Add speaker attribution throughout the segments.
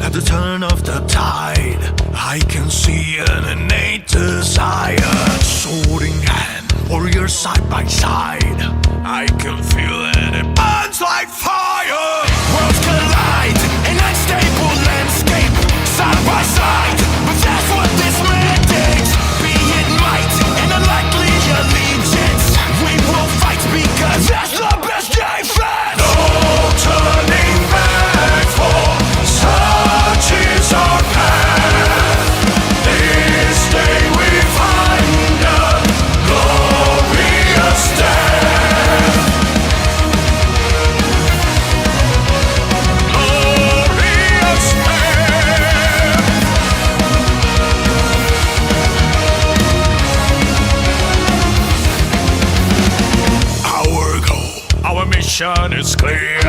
Speaker 1: At the turn of the tide, I can see an innate desire. Sword in hand, warriors side by side. I can feel it, it burns like fire. Worlds collide, an unstable landscape, side by side. But that's what this mandates. Be it might, and unlikely allegiance. We will fight because that's the best defense. No turning back for such is our path. This day we find a glorious death. Glorious death. Our goal, our mission is clear.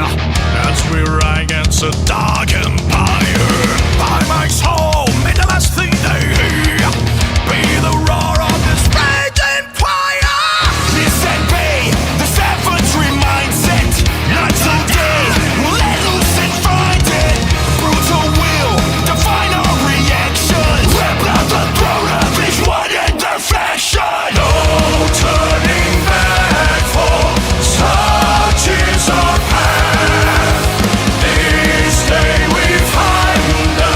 Speaker 1: As we ride against a dark empire. By my soul, may the last thing they hear be the roar of this raging fire. Listen, be the savagery mindset. Night and day, we'll let loose and find it. Brutal will define our reaction. Rip out the throat of each one in their fashion. No turning back, for such is our path. This day we find the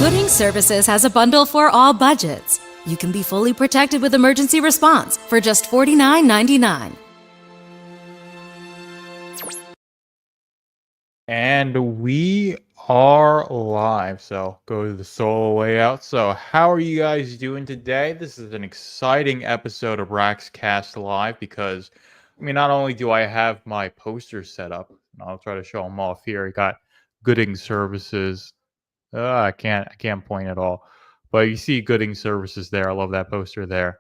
Speaker 2: Gooding Services has a bundle for all budgets. You can be fully protected with emergency response for just $49.99.
Speaker 3: And we are live, so go to the solo layout. So how are you guys doing today? This is an exciting episode of Braxcast Live because, I mean, not only do I have my posters set up, and I'll try to show them off here. I got Gooding Services. I can't point at all, but you see Gooding Services there. I love that poster there.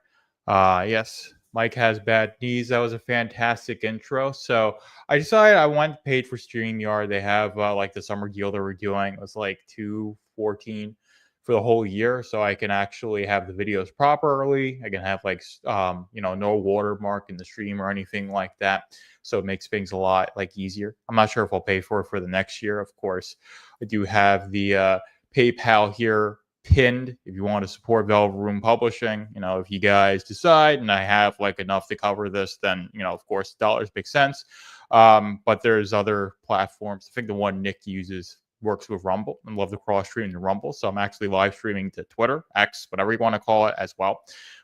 Speaker 3: Yes, Mike has bad knees. That was a fantastic intro. So I decided I went paid for StreamYard. They have like the summer deal that we're doing. It was like $214 for the whole year, so I can actually have the videos properly. I can have like no watermark in the stream or anything like that. So it makes things a lot like easier. I'm not sure if I'll pay for it for the next year. Of course, I do have the PayPal here pinned if you want to support Velvet Room Publishing. If you guys decide and I have like enough to cover this, then of course dollars make sense. But there's other platforms. I think the one Nick uses works with Rumble and love to cross stream to Rumble. So I'm actually live streaming to Twitter, X, whatever you want to call it as well,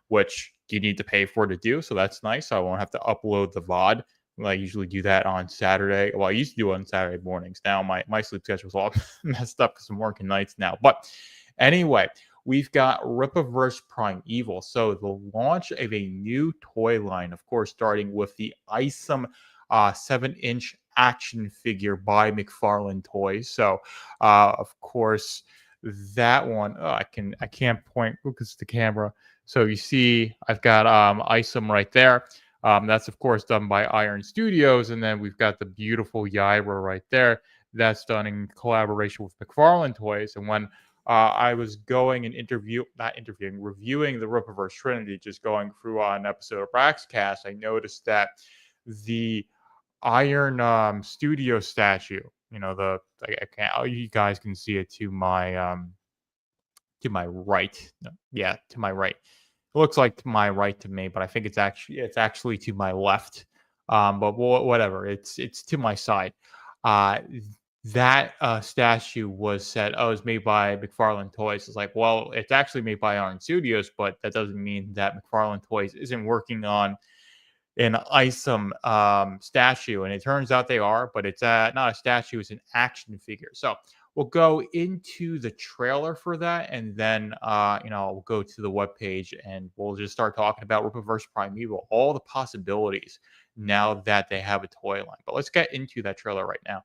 Speaker 3: which you need to pay for to do. So that's nice. So I won't have to upload the VOD. I usually do that on Saturday. Well, I used to do it on Saturday mornings. Now my sleep schedule is all messed up because I'm working nights now. But anyway, we've got Rippaverse Primeval. So the launch of a new toy line, of course, starting with the Isom 7-inch action figure by McFarlane Toys. So, of course, that one I can't point because it's the camera. So you see, I've got Isom right there. That's of course done by Iron Studios, and then we've got the beautiful Yaira right there. That's done in collaboration with McFarlane Toys. And when I was going and reviewing the Rippaverse Trinity, just going through an episode of Braxcast, I noticed that the Iron Studio statue, I can't, you guys can see it to my right. No, yeah, to my right. It looks like to my right to me, but I think it's actually to my left. But whatever, it's to my side. Uh, that statue was said, oh, it's made by McFarlane Toys. It's like, well, it's actually made by Iron Studios, but that doesn't mean that McFarlane Toys isn't working on an Isom statue. And it turns out they are, but it's not a statue, it's an action figure. So we'll go into the trailer for that, and then we'll go to the webpage and we'll just start talking about Rippaverse Primeval, all the possibilities now that they have a toy line. But let's get into that trailer right now.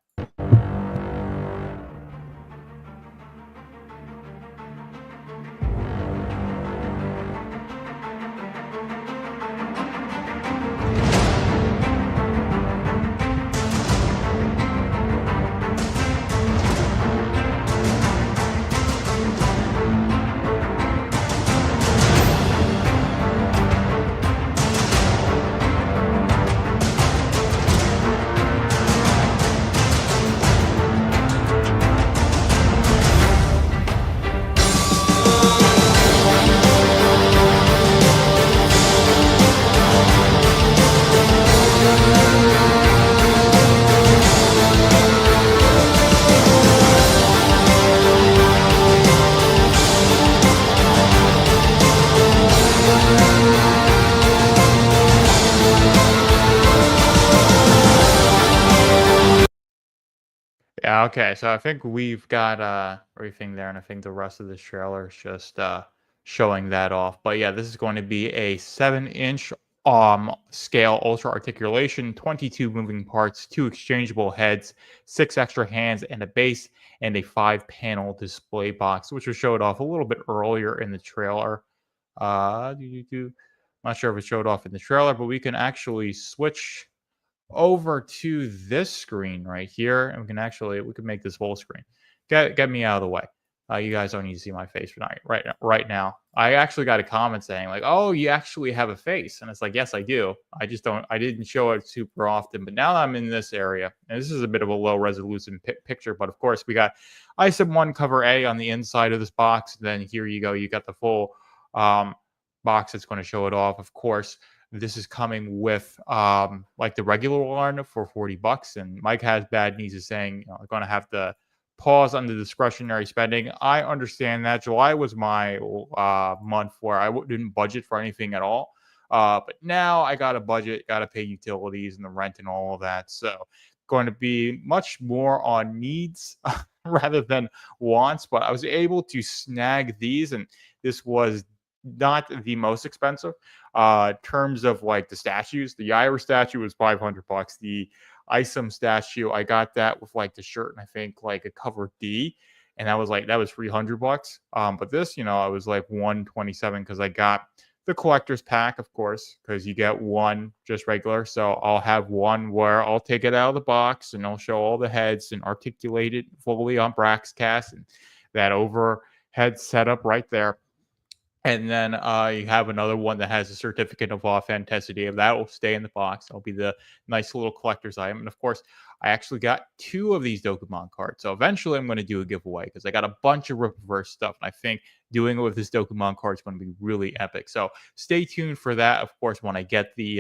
Speaker 3: Yeah, okay. So I think we've got everything there, and I think the rest of the trailer is just showing that off. But yeah, this is going to be a 7-inch scale ultra articulation, 22 moving parts, 2 exchangeable heads, 6 extra hands and a base, and a 5-panel display box, which was showed off a little bit earlier in the trailer. Not sure if it showed off in the trailer, but we can actually switch over to this screen right here, and we can make this full screen. Get me out of the way. You guys don't need to see my face right now. I actually got a comment saying like, "Oh, you actually have a face," and it's like, yes, I do. I didn't show it super often, but now that I'm in this area, and this is a bit of a low resolution picture, but of course we got ISOM 1 cover A on the inside of this box. Then here you go. You got the full box that's going to show it off. Of course, this is coming with like the regular one for $40, and Mike has bad knees is saying I'm going to have to pause on the discretionary spending. I understand that July was my month where didn't budget for anything at all. But now I got a budget, got to pay utilities and the rent and all of that. So going to be much more on needs rather than wants. But I was able to snag these, and this was not the most expensive. Terms of like the statues, the Yaira statue was $500. The Isom statue, I got that with like the shirt and I think like a cover D, and that was $300. But this, I was like 127 because I got the collector's pack, of course, because you get one just regular. So I'll have one where I'll take it out of the box and I'll show all the heads and articulate it fully on Braxcast and that overhead setup right there. And then you have another one that has a certificate of authenticity. That will stay in the box. That'll be the nice little collector's item. And of course, I actually got 2 of these Dokemon cards. So eventually I'm going to do a giveaway because I got a bunch of Rippaverse stuff. And I think doing it with this Dokemon card is going to be really epic. So stay tuned for that. Of course, when I get the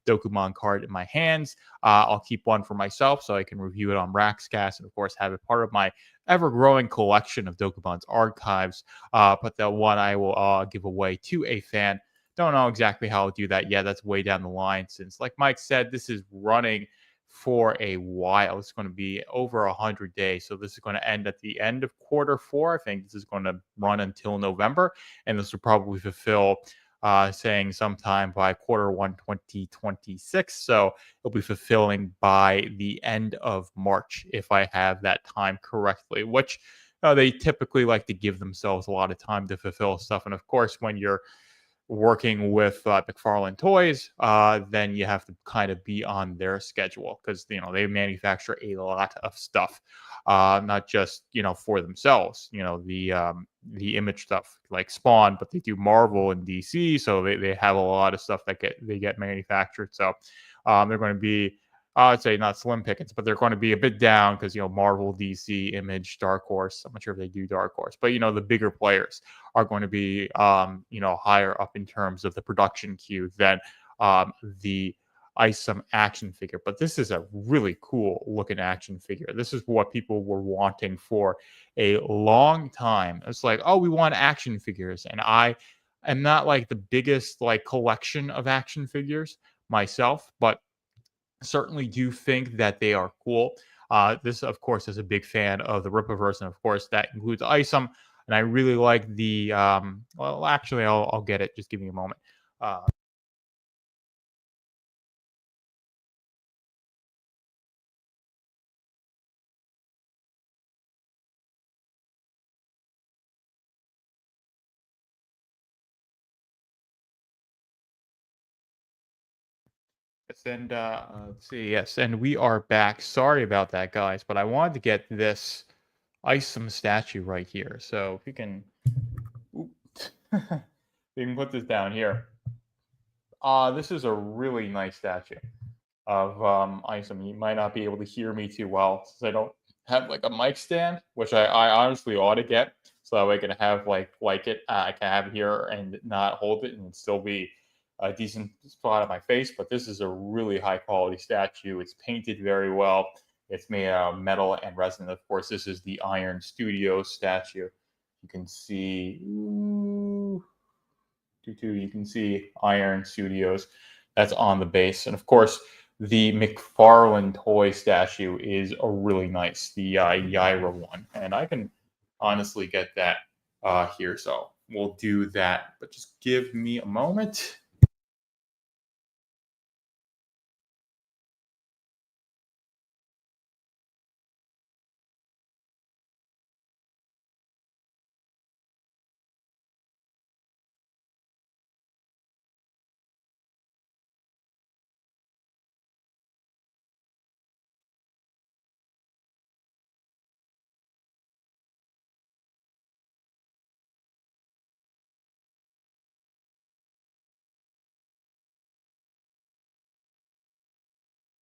Speaker 3: Dokemon card in my hands, I'll keep one for myself so I can review it on Braxcast. And of course, have it part of my ever-growing collection of Dokemon's archives. But the one I will give away to a fan. Don't know exactly how I'll do that yet. That's way down the line since, like Mike said, this is running for a while. It's going to be over 100 days. So this is going to end at the end of Q4. I think this is going to run until November. And this will probably fulfill saying sometime by Q1 2026. So it'll be fulfilling by the end of March if I have that time correctly, which they typically like to give themselves a lot of time to fulfill stuff. And of course, when you're working with McFarlane Toys, then you have to kind of be on their schedule because they manufacture a lot of stuff, not just for themselves. The Image stuff like Spawn, but they do Marvel and DC, so they have a lot of stuff that get manufactured. So they're going to be, I'd say not slim pickings, but they're going to be a bit down because Marvel, DC, Image, Dark Horse. I'm not sure if they do Dark Horse, but the bigger players are going to be higher up in terms of the production queue than the Isom action figure. But this is a really cool looking action figure. This is what people were wanting for a long time. It's like, oh, we want action figures, and I am not like the biggest like collection of action figures myself, but certainly do think that they are cool. This, of course, is a big fan of the Rippaverse, and of course, that includes Isom. And I really like the. Well, actually, I'll get it. Just give me a moment. Yes, and let's see. Yes, and we are back. Sorry about that, guys, but I wanted to get this Isom statue right here. So if you can, oop, you can put this down here. This is a really nice statue of Isom. You might not be able to hear me too well since I don't have like a mic stand, which I honestly ought to get, so that way I can have like it. I can have it here and not hold it and still be a decent spot on my face. But this is a really high quality statue. It's painted very well. It's made out of metal and resin. Of course, this is the Iron Studios statue. You can see. You can see Iron Studios. That's on the base, and of course, the McFarlane toy statue is a really nice, the Yaira one, and I can honestly get that here. So we'll do that, but just give me a moment.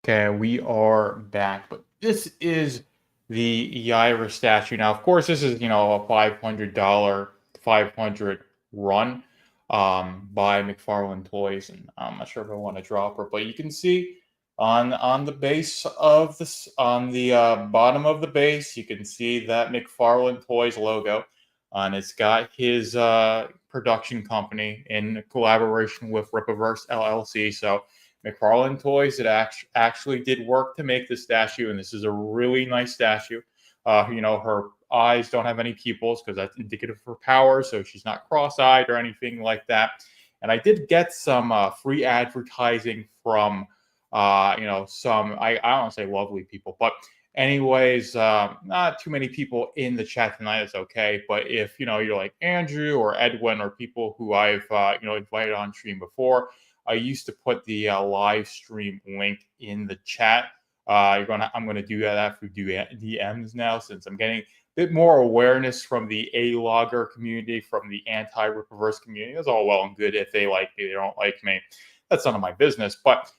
Speaker 3: Okay, we are back, but this is the Yaira statue. Now, of course, this is a $500 500 run by McFarlane Toys, and I'm not sure if I want to drop her, but you can see On the base of this, on the bottom of the base, you can see that McFarlane Toys logo, and it's got his production company in collaboration with Rippaverse LLC. So McFarlane Toys, it actually did work to make this statue, and this is a really nice statue. Her eyes don't have any pupils because that's indicative of her power, so she's not cross-eyed or anything like that. And I did get some free advertising from some I don't want to say lovely people, but anyways, not too many people in the chat tonight is okay. But if you're like Andrew or Edwin or people who I've invited on stream before, I used to put the live stream link in the chat. I'm gonna do that through DMs now, since I'm getting a bit more awareness from the A-logger community, from the anti-Rippaverse community. It's all well and good if they like me, they don't like me. That's none of my business. But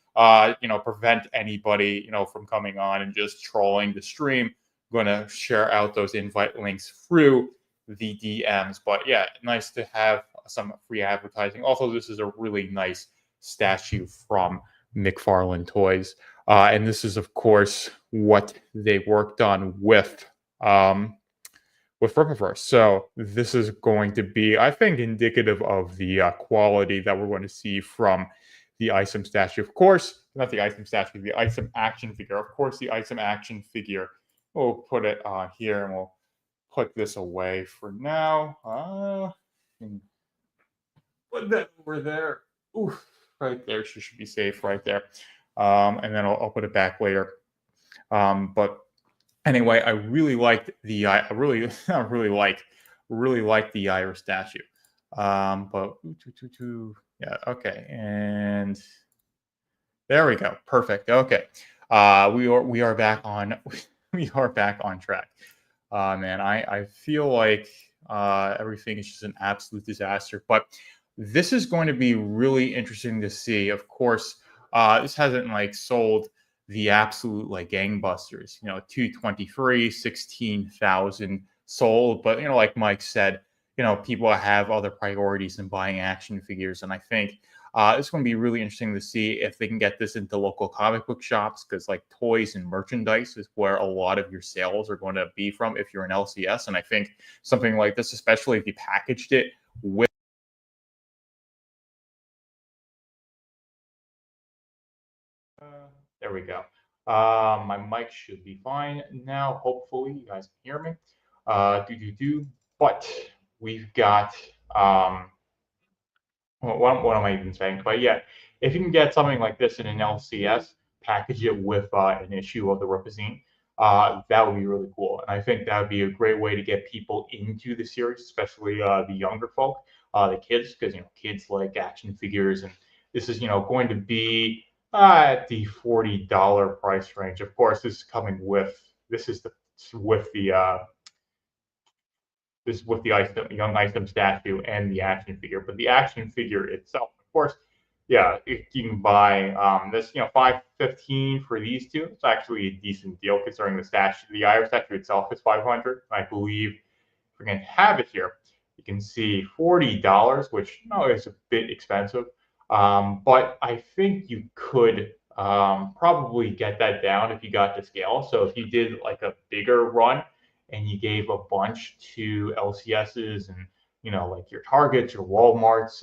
Speaker 3: prevent anybody, from coming on and just trolling the stream. I'm going to share out those invite links through the DMs. But yeah, nice to have some free advertising. Also, this is a really nice statue from McFarlane Toys. And this is, of course, what they worked on with Rippaverse. So this is going to be, I think, indicative of the quality that we're going to see from the Isom statue. Of course, not the Isom statue, the Isom action figure. Of course, the Isom action figure. We'll put it here, and we'll put this away for now. Put that over there. Oof, right there. She should be safe right there. And then I'll put it back later. But anyway, I really liked the really liked the Iris statue. But yeah, okay, and there we go. Perfect. Okay, we are back on we are back on track. Man, I feel like everything is just an absolute disaster. But this is going to be really interesting to see. Of course, this hasn't sold the absolute gangbusters. 223, 16,000 sold. But like Mike said, people have other priorities than buying action figures, and I think it's going to be really interesting to see if they can get this into local comic book shops, because toys and merchandise is where a lot of your sales are going to be from if you're an LCS. And I think something like this, especially if you packaged it with there we go. My mic should be fine now. Hopefully, you guys can hear me. But we've got what am I even saying? But yeah, if you can get something like this in an LCS, package it with an issue of the Ripazine, that would be really cool. And I think that would be a great way to get people into the series, especially the younger folk, the kids, because kids like action figures, and this is going to be at the $40 price range. Of course, this is coming with this is the with the this with the young Isom statue and the action figure. But the action figure itself, of course, yeah, you can buy this, $515 for these two. It's actually a decent deal considering the statue. The Iris statue itself is $500. I believe if we're going to have it here, you can see $40, which is a bit expensive. But I think you could probably get that down if you got to scale. So if you did a bigger run and you gave a bunch to LCSs and your Targets, your Walmarts,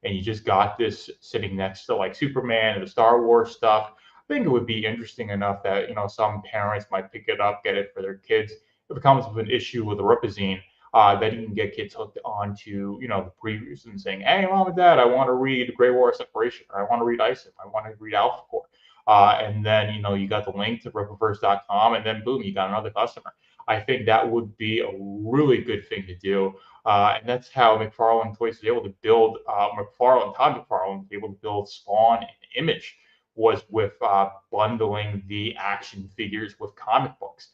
Speaker 3: and you just got this sitting next to Superman and the Star Wars stuff, I think it would be interesting enough that some parents might pick it up, get it for their kids. If it comes with an issue with the Ripazine, that you can get kids hooked onto the previews and saying, "Hey, mom and dad, I want to read Grey War Separation, or I want to read Isom, I want to read Alpha Core." And then you got the link to Rippaverse.com, and then boom, you got another customer. I think that would be a really good thing to do. And that's how McFarlane Toys was able to build, Todd McFarlane was able to build Spawn and Image, was with bundling the action figures with comic books.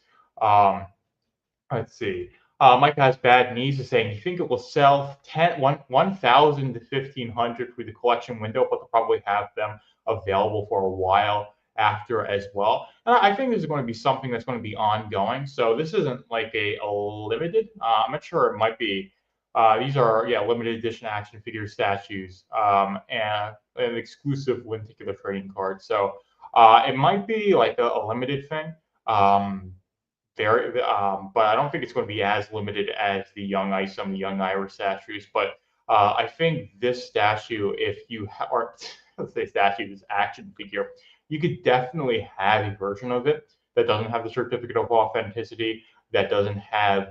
Speaker 3: Let's see. Mike has bad knees is saying, you think it will sell 1,000 to 1,500 through the collection window, but they'll probably have them available for a while after as well. I think this is going to be something that's going to be ongoing. So this isn't a limited. I'm not sure. It might be. These are limited edition action figure statues and an exclusive Lenticular trading card. So It might be like a limited thing. Um, but I don't think it's going to be as limited as the Young Isom, the Young Ira statues. But I think this statue, if you or let's say statue, this action figure, you could definitely have a version of it that doesn't have the certificate of authenticity, that doesn't have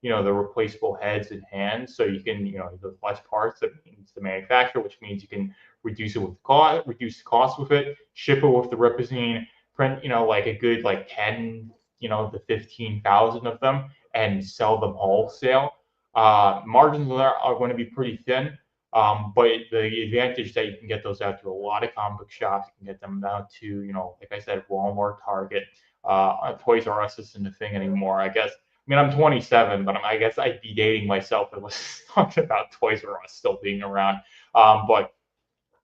Speaker 3: the replaceable heads and hands, so you can the less parts that means the manufacturer, which means you can reduce it with cost, reduce the cost with it, ship it with the Ripazine, print like a good like 10 the 15,000 of them and sell them wholesale. Margins there are going to be pretty thin, but the advantage that you can get those out to a lot of comic book shops. You can get them out to, like I said, Walmart, Target. Toys R Us isn't a thing anymore, I guess. I mean, I'm 27, but I guess I'd be dating myself if I was talking about Toys R Us still being around. But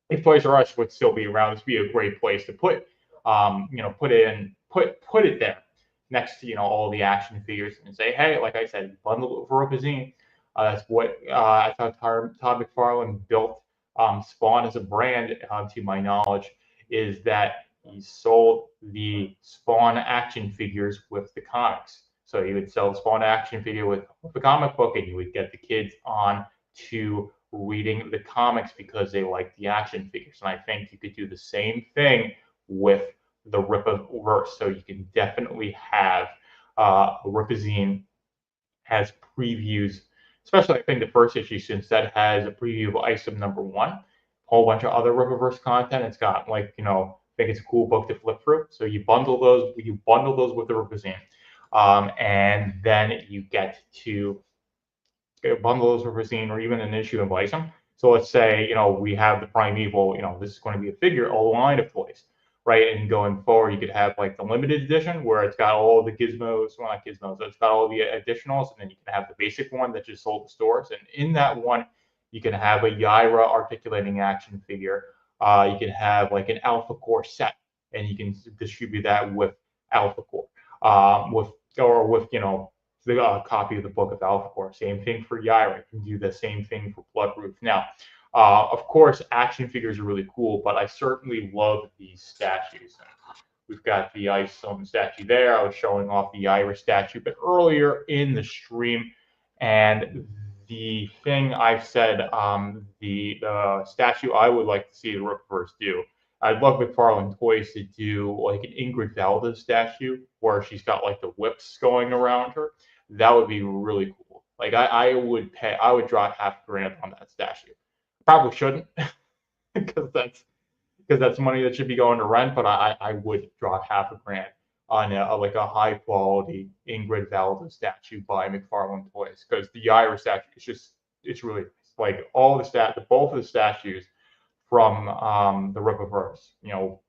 Speaker 3: if Toys R Us would still be around, this would be a great place to put, put it there next to all the action figures and say, hey, like I said, bundle it for Ripazine. That's what I thought Todd McFarlane built Spawn as a brand, to my knowledge, is that he sold the Spawn action figures with the comics. So he would sell the Spawn action figure with the comic book, and you would get the kids on to reading the comics because they like the action figures. And I think you could do the same thing with the Rippaverse. So you can definitely have Ripazine has previews, especially I think the first issue, since that has a preview of Isom #1, a whole bunch of other Rippaverse content. It's got I think it's a cool book to flip through. So you bundle those with the Ripazine. And then you get to bundle those with Racine or even an issue of Isom. So let's say, we have the Primeval, this is going to be a figure, a line of toys, right? And going forward, you could have like the limited edition where it's got all the gizmos, well, not gizmos, it's got all the additionals, and then you can have the basic one that just sold to stores. And in that one, you can have a Yaira articulating action figure. You can have like an Alpha Core set, and you can distribute that with Alpha Core, with the copy of the Book of Alpha Core. Same thing for Yaira. You can do the same thing for Bloodproof. Now, of course, action figures are really cool, but I certainly love these statues. We've got the Isom statue there. I was showing off the Yaira statue, but earlier in the stream, and the thing I've said, the statue I would like to see the Rippaverse do, I'd love McFarlane Toys to do like an Ingrid Valdez statue where she's got like the whips going around her. That would be really cool. Like I would drop $5,000 on that statue. Probably shouldn't because that's money that should be going to rent, but I would drop $5,000 on a high quality Ingrid Valdez statue by McFarlane Toys, because the Yaira statue it's really nice. Like both of the statues from the Rippaverse.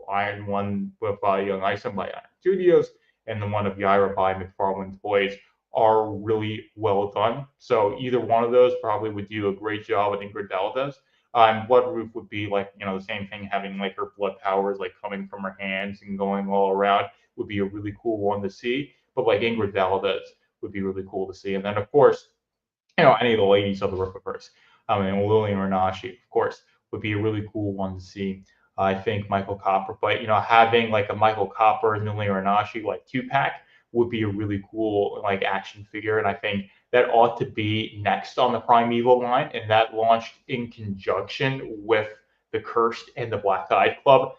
Speaker 3: Iron one with Young Isom by Iron Studios, and the one of Yaira by McFarlane Toys are really well done. So either one of those probably would do a great job at Ingrid Valdez. And Bloodproof would be like, the same thing, having like her blood powers like coming from her hands and going all around would be a really cool one to see. But like Ingrid Valdez would be really cool to see. And then of course, any of the ladies of the Rippaverse. And Lillian Renashi, of course, would be a really cool one to see. I think Michael Copper, but having like a Michael Copper and Lillian Renashi like 2-pack would be a really cool like action figure, and I think that ought to be next on the Primeval line, and that launched in conjunction with the Cursed and the Black Eyed Club.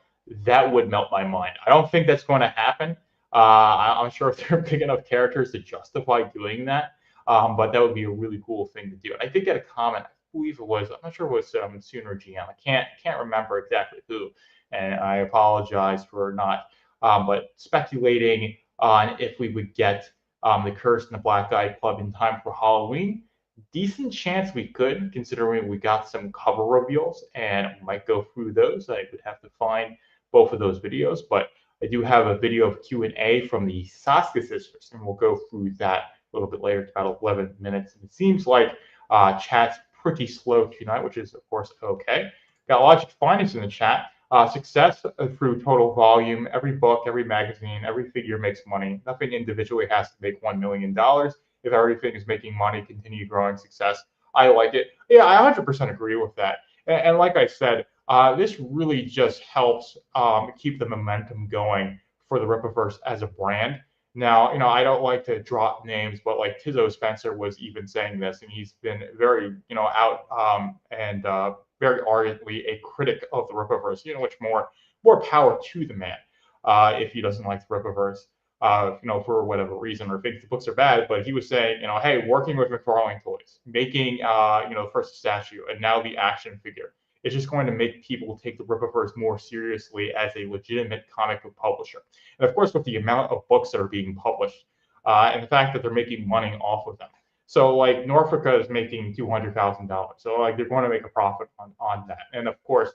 Speaker 3: That would melt my mind. I don't think that's going to happen. I'm sure if they're big enough characters to justify doing that, but that would be a really cool thing to do. And I did get a comment. I believe it was, I'm not sure it was Sooner GM. I can't remember exactly who, and I apologize for not, but speculating on if we would get the Cursed and the Black Eyed Club in time for Halloween. Decent chance we could, considering we got some cover reveals, and might go through those. I would have to find both of those videos, but I do have a video of Q&A from the Saska sisters, and we'll go through that a little bit later. It's about 11 minutes, and it seems like chat's pretty slow tonight, which is, of course, okay. Got Logic Finance in the chat. Success through total volume. Every book, every magazine, every figure makes money. Nothing individually has to make $1 million. If everything is making money, continue growing success. I like it. Yeah, I 100% agree with that. And like I said, This really just helps keep the momentum going for the Rippaverse as a brand. Now, I don't like to drop names, but like Tizo Spencer was even saying this, and he's been very, out and very ardently a critic of the Rippaverse. Which more power to the man if he doesn't like the Rippaverse. For whatever reason, or thinks the books are bad. But he was saying, hey, working with McFarlane Toys, making, first statue and now the action figure, it's just going to make people take the Rippaverse more seriously as a legitimate comic book publisher. And of course, with the amount of books that are being published and the fact that they're making money off of them. So like Norfolka is making $200,000. So like they're going to make a profit on that. And of course,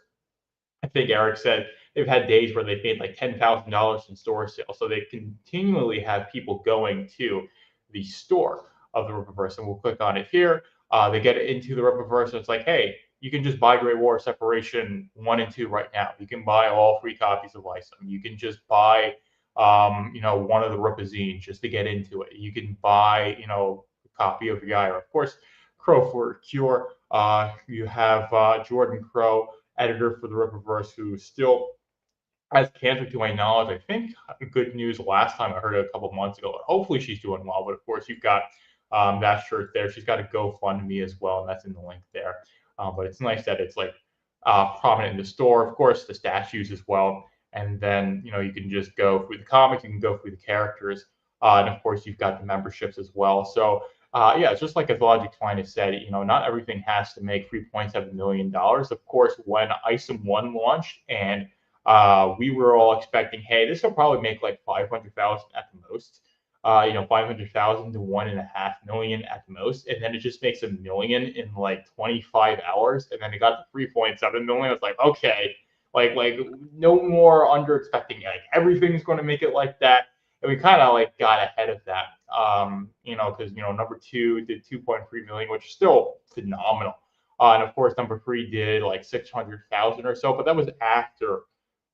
Speaker 3: I think Eric said they've had days where they've made like $10,000 in store sales. So they continually have people going to the store of the Rippaverse. And we'll click on it here. They get into the Rippaverse, and it's like, hey, you can just buy Great War Separation 1 and 2 right now. You can buy all 3 copies of Lysum. You can just buy, one of the Rippazines just to get into it. You can buy, a copy of Yair. Of course, Crow for Cure. You have Jordan Crow, editor for the Rippaverse, who still has cancer to my knowledge. I think good news last time I heard it a couple months ago. Hopefully she's doing well. But of course, you've got that shirt there. She's got a GoFundMe as well, and that's in the link there. But it's nice that it's like prominent in the store. Of course, the statues as well. And then, you can just go through the comics. You can go through the characters. And of course, you've got the memberships as well. So yeah, it's just like as Logic Twine said, not everything has to make $3.7 million. Of course, when Isom 1 launched and we were all expecting, hey, this will probably make like 500,000 at the most. 500,000 to 1.5 million at the most, and then it just makes $1 million in like 25 hours, and then it got to 3.7 million. It's like, okay, like no more under expecting it. Like everything's going to make it like that, and we kind of like got ahead of that, because number 2 did 2.3 million, which is still phenomenal, and of course number 3 did like 600,000 or so, but that was after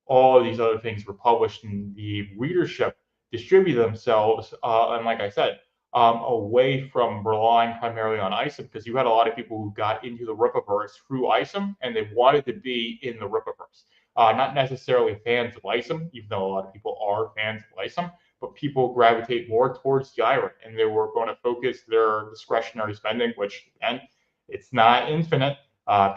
Speaker 3: all of these other things were published and the readership distribute themselves, and like I said, away from relying primarily on Isom, because you had a lot of people who got into the Rippaverse through Isom and they wanted to be in the Rippaverse. Not necessarily fans of Isom, even though a lot of people are fans of Isom, but people gravitate more towards Gyra, and they were going to focus their discretionary spending, which again, it's not infinite.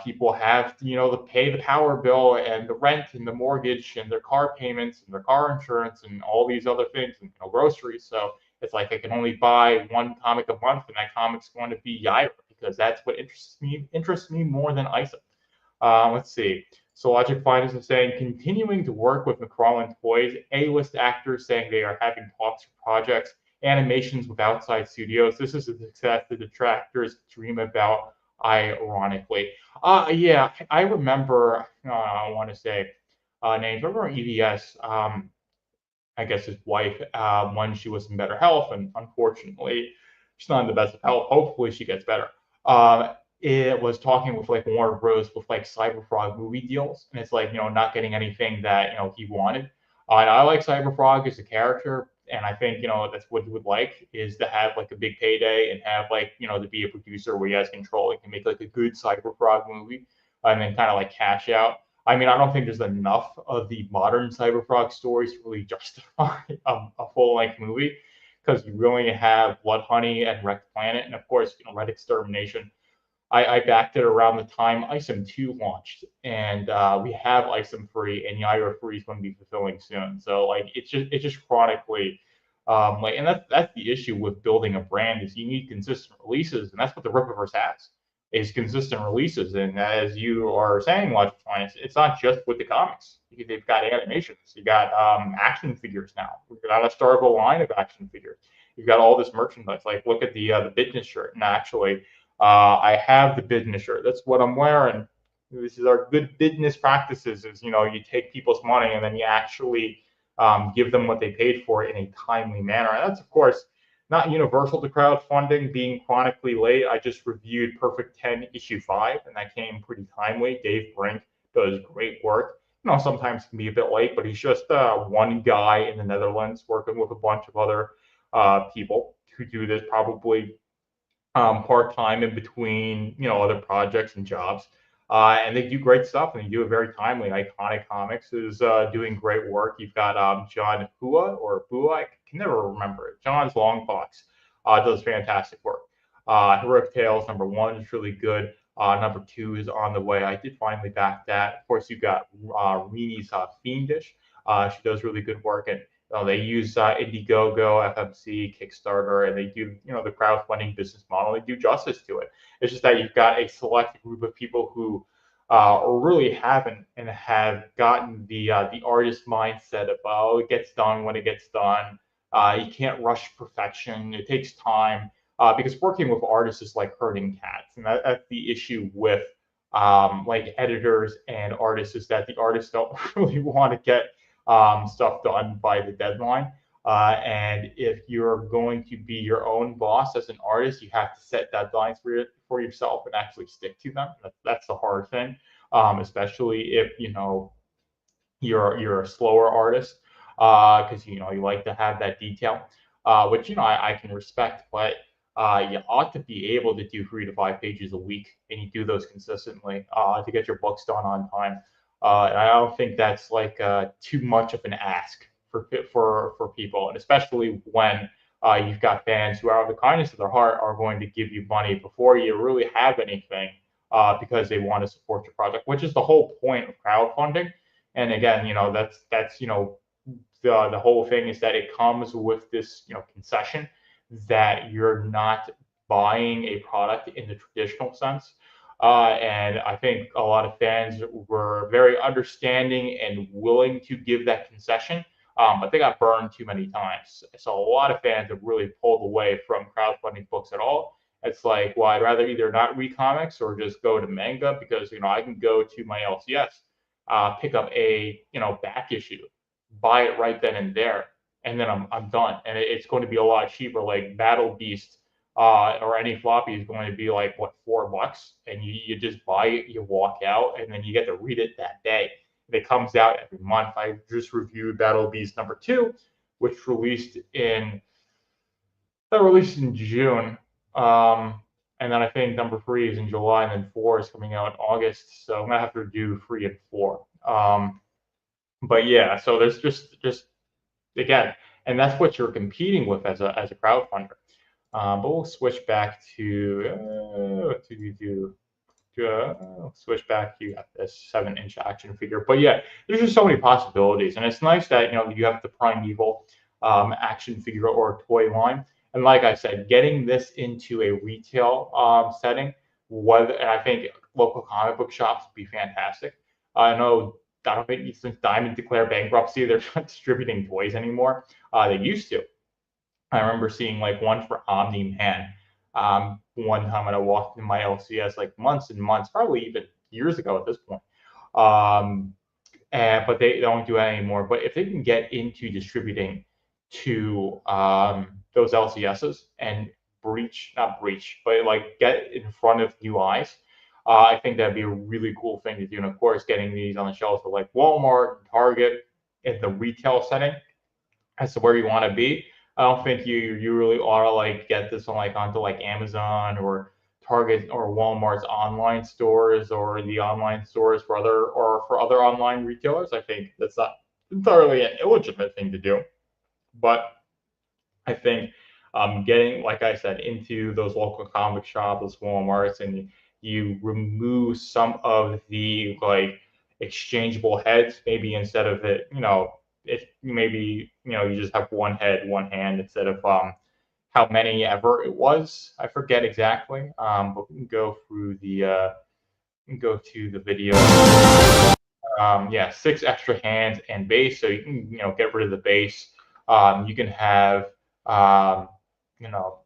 Speaker 3: People have to pay the power bill and the rent and the mortgage and their car payments and their car insurance and all these other things and groceries. So it's like I can only buy 1 comic a month, and that comic's going to be Yaira because that's what interests me more than Isom. Let's see. So Logic Finance is saying continuing to work with McFarlane Toys, A-list actors saying they are having talks for projects, animations with outside studios. This is a success the detractors dream about. Ironically, yeah, I remember. I want to say names. I remember EVS. I guess his wife, when she was in better health, and unfortunately, she's not in the best of health. Hopefully, she gets better. It was talking with like Warner Bros. With like Cyberfrog movie deals, and it's like not getting anything that he wanted. And I like Cyberfrog as a character, and I think that's what he would like is to have like a big payday and have like to be a producer where he has control and can make like a good Cyberfrog movie, and then kind of like cash out. I mean, I don't think there's enough of the modern Cyberfrog stories to really justify a full-length movie, because you really have Blood Honey and Wrecked Planet, and of course, Red Extermination. I backed it around the time Isom 2 launched, and we have Isom 3, and Yaira 3 is going to be fulfilling soon. So like it's just chronically and that's the issue with building a brand is you need consistent releases, and that's what the Rippaverse has is consistent releases. And as you are saying, Logic Finance, it's not just with the comics. They've got animations. You got action figures now. We've got a startable line of action figures. You've got all this merchandise. Like look at the business shirt, and actually. I have the business shirt. That's what I'm wearing. This is our good business practices is, you take people's money and then you actually give them what they paid for in a timely manner. And that's, of course, not universal to crowdfunding, being chronically late. I just reviewed Perfect 10 issue 5, and that came pretty timely. Dave Brink does great work. Sometimes can be a bit late, but he's just one guy in the Netherlands working with a bunch of other people who do this probably part-time in between, other projects and jobs. And they do great stuff, and they do it very timely. Iconic Comics is doing great work. You've got John Bua, I can never remember it. John's Longbox does fantastic work. Heroic Tales #1 is really good. #2 is on the way. I did finally back that. Of course, you've got Reenie's Fiendish. She does really good work, and they use Indiegogo, FMC, Kickstarter, and they do, the crowdfunding business model. They do justice to it. It's just that you've got a select group of people who really haven't and have gotten the artist mindset of, oh, it gets done when it gets done. You can't rush perfection. It takes time because working with artists is like herding cats, and that's the issue with like editors and artists, is that the artists don't really want to get stuff done by the deadline. And if you're going to be your own boss as an artist, you have to set deadlines for yourself and actually stick to them. That's the hard thing, especially if you're a slower artist, because you like to have that detail, which I can respect, but you ought to be able to do 3 to 5 pages a week, and you do those consistently to get your books done on time. And I don't think that's like too much of an ask for people, and especially when you've got fans who, out of the kindness of their heart, are going to give you money before you really have anything, because they want to support your project, which is the whole point of crowdfunding. And again, that's the whole thing is that it comes with this concession that you're not buying a product in the traditional sense. And I think a lot of fans were very understanding and willing to give that concession, but they got burned too many times. So a lot of fans have really pulled away from crowdfunding books at all. It's like, well, I'd rather either not read comics or just go to manga, because I can go to my LCS, pick up a back issue, buy it right then and there, and then I'm done. And it's going to be a lot cheaper. Like Battle Beast or any floppy is going to be like what, $4, and you just buy it, you walk out, and then you get to read it that day. It comes out every month. I just reviewed Battle Beast #2, which released in June. And then I think #3 is in July, and then 4 is coming out in August. So I'm gonna have to do 3 and 4. But yeah, so there's just again, and that's what you're competing with as a crowdfunder. But we'll switch back to switch back to this 7-inch action figure. But yeah, there's just so many possibilities, and it's nice that you have the Primeval action figure or toy line. And like I said, getting this into a retail setting, and I think local comic book shops would be fantastic. I don't think since Diamond declared bankruptcy, they're not distributing toys anymore. They used to. I remember seeing like one for Omni-Man one time when I walked in my LCS, like months and months, probably even years ago at this point. But they don't do that anymore. But if they can get into distributing to those LCSs and not breach, but like get in front of new eyes, I think that'd be a really cool thing to do. And of course, getting these on the shelves for like Walmart, Target, in the retail setting, as to where you want to be. I don't think you really ought to like get this onto like Amazon or Target or Walmart's online stores, or the online stores for other online retailers. I think that's not entirely an illegitimate thing to do, but I think getting, like I said, into those local comic shops, those Walmarts, and you remove some of the like exchangeable heads. Maybe instead of it, if maybe you just have one head, one hand, instead of how many ever it was. I forget exactly, but we can go through go to the video. Yeah, 6 extra hands and base, so you can get rid of the base. You can have you know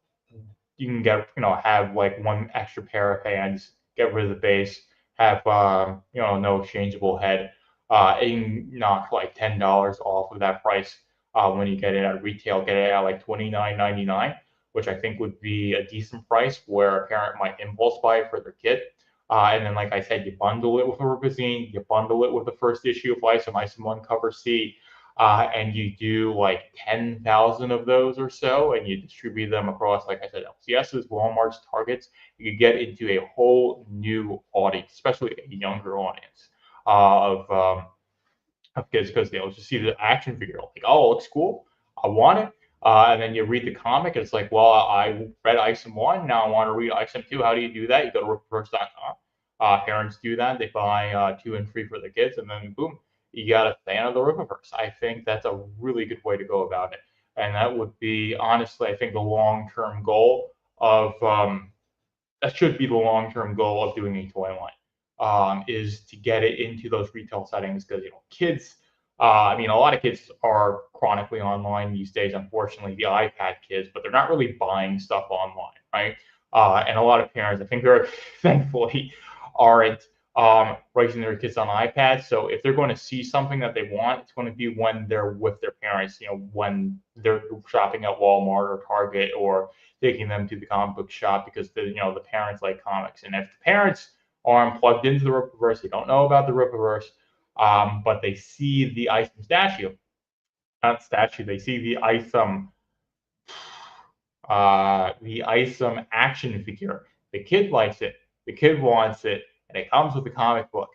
Speaker 3: you can get have like 1 extra pair of hands, get rid of the base, have no exchangeable head. You can knock like $10 off of that price when you get it at retail. Get it at like $29.99, which I think would be a decent price where a parent might impulse buy it for their kid. And then, like I said, you bundle it with a Ripazine, you bundle it with the first issue of Isom 1 Cover C. and you do like 10,000 of those or so, and you distribute them across, like I said, LCSs, Walmart's, Targets, you could get into a whole new audience, especially a younger audience of kids, because they'll just see the action figure, like, oh, it looks cool, I want it. And then you read the comic, and it's like, well, I read Item 1, now I want to read Item 2. How do you do that? You go to Rippaverse.com. Parents do that. They buy 2 and 3 for the kids, and then boom, you got a fan of the Rippaverse. I think that's a really good way to go about it. And that would be, honestly, I think the long term goal of that should be the long-term goal of doing a toy line, is to get it into those retail settings, because kids. I mean, a lot of kids are chronically online these days. Unfortunately, the iPad kids, but they're not really buying stuff online, right? And a lot of parents, I think, they're thankfully aren't raising their kids on iPads. So if they're going to see something that they want, it's going to be when they're with their parents. When they're shopping at Walmart or Target, or taking them to the comic book shop, because the parents like comics. And if the parents aren't plugged into the Rippaverse, they don't know about the Rippaverse, but they see the Item statue, not statue, they see the Item action figure. The kid likes it, the kid wants it, and it comes with the comic book.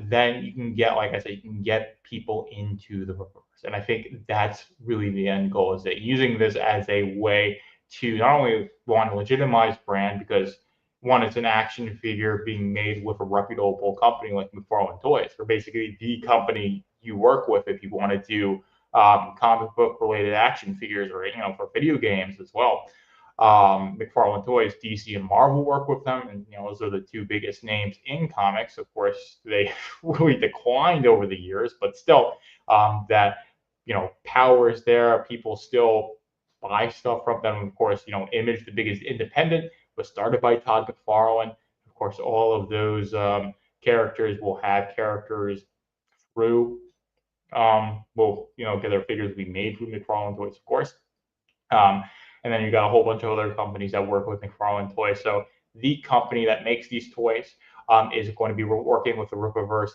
Speaker 3: Then you can get, like I said, you can get people into the Rippaverse. And I think that's really the end goal, is that using this as a way to not only want to legitimize brand, because one, it's an action figure being made with a reputable company like McFarlane Toys, or basically the company you work with if you want to do comic book related action figures, or for video games as well. McFarlane Toys, DC, and Marvel work with them, and those are the two biggest names in comics. Of course, they really declined over the years, but still, that power is there. People still buy stuff from them. Of course, Image, the biggest independent, was started by Todd McFarlane. Of course, all of those characters will have characters through will get their figures be made through McFarlane Toys, of course. And then you got a whole bunch of other companies that work with McFarlane Toys. So the company that makes these toys is going to be working with the Rippaverse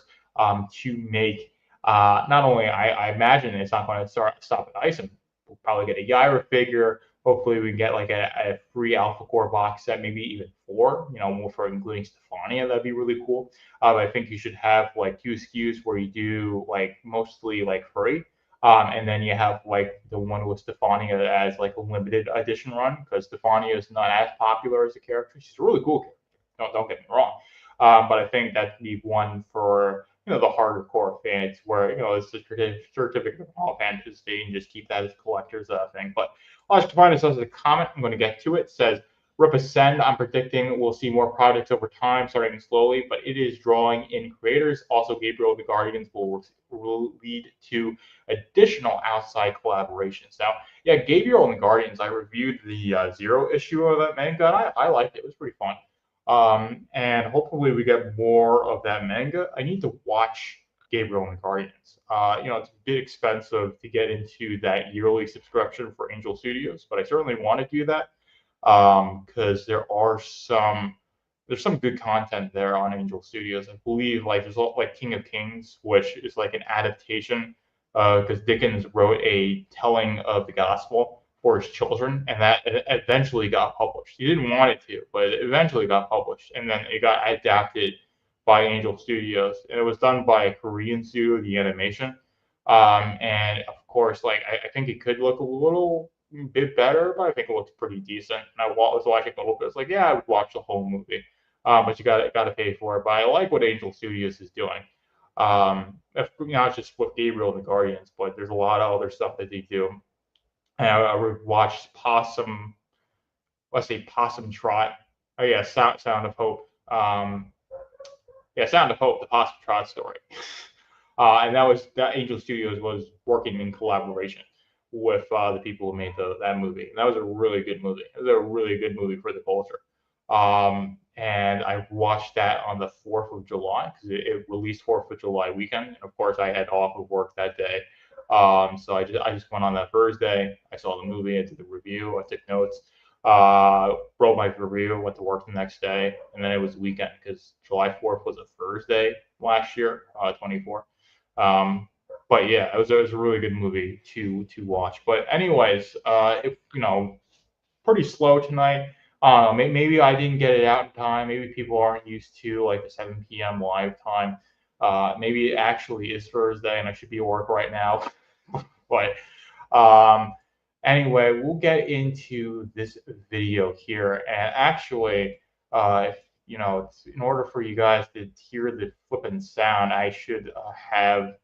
Speaker 3: to make not only, I imagine it's not going to stop at Item. We'll probably get a Yaira figure. Hopefully we get like a free Alpha Core box set, maybe even 4, for including Stefania. That'd be really cool. I think you should have like 2 SKUs where you do like mostly like free. And then you have like the one with Stefania as like a limited edition run, because Stefania is not as popular as a character. She's a really cool character. Don't get me wrong. But I think that'd be one for the harder core fans, where it's a certificate of authenticity, and just keep that as a collector's thing. But I'll just find this as a comment. I'm going to get to it. It says, Rip Ascend, I'm predicting we'll see more projects over time, starting slowly, but it is drawing in creators. Also, Gabriel the Guardians will lead to additional outside collaborations. Now, yeah, Gabriel and the Guardians, I reviewed the 0 issue of that manga, and I liked it. It was pretty fun. And hopefully we get more of that manga. I need to watch Gabriel and the Guardians. It's a bit expensive to get into that yearly subscription for Angel Studios, but I certainly want to do that, because there's some good content there on Angel Studios. I believe like there's like King of Kings, which is like an adaptation, because Dickens wrote a telling of the gospel for his children, and that eventually got published. He didn't want it to, but it eventually got published, and then it got adapted by Angel Studios, and it was done by a Korean studio, the animation. And of course, like I think it could look a little bit better, but I think it looks pretty decent. And I was watching a little bit. It's like, yeah, I would watch the whole movie, but you got to pay for it. But I like what Angel Studios is doing. Not just with Gabriel and the Guardians, but there's a lot of other stuff that they do. And I watched Possum. Let's say Possum Trot. Oh yeah, Sound of Hope. Sound of Hope, the Possum Trot story. And that Angel Studios was working in collaboration with the people who made that movie. And that was a really good movie. It was a really good movie for the culture. And I watched that on the 4th of July, because it released 4th of July weekend. And of course, I had off of work that day. So I just went on that Thursday. I saw the movie. I did the review. I took notes. Wrote my review. Went to work the next day, and then it was weekend, because July 4th was a Thursday last year, 24. But But yeah, it was a really good movie to watch. But anyways, if pretty slow tonight. Maybe I didn't get it out in time. Maybe people aren't used to like the 7 p.m. live time. Maybe it actually is Thursday and I should be at work right now. But um, anyway, we'll get into this video here. And actually, if in order for you guys to hear the flipping sound, I should have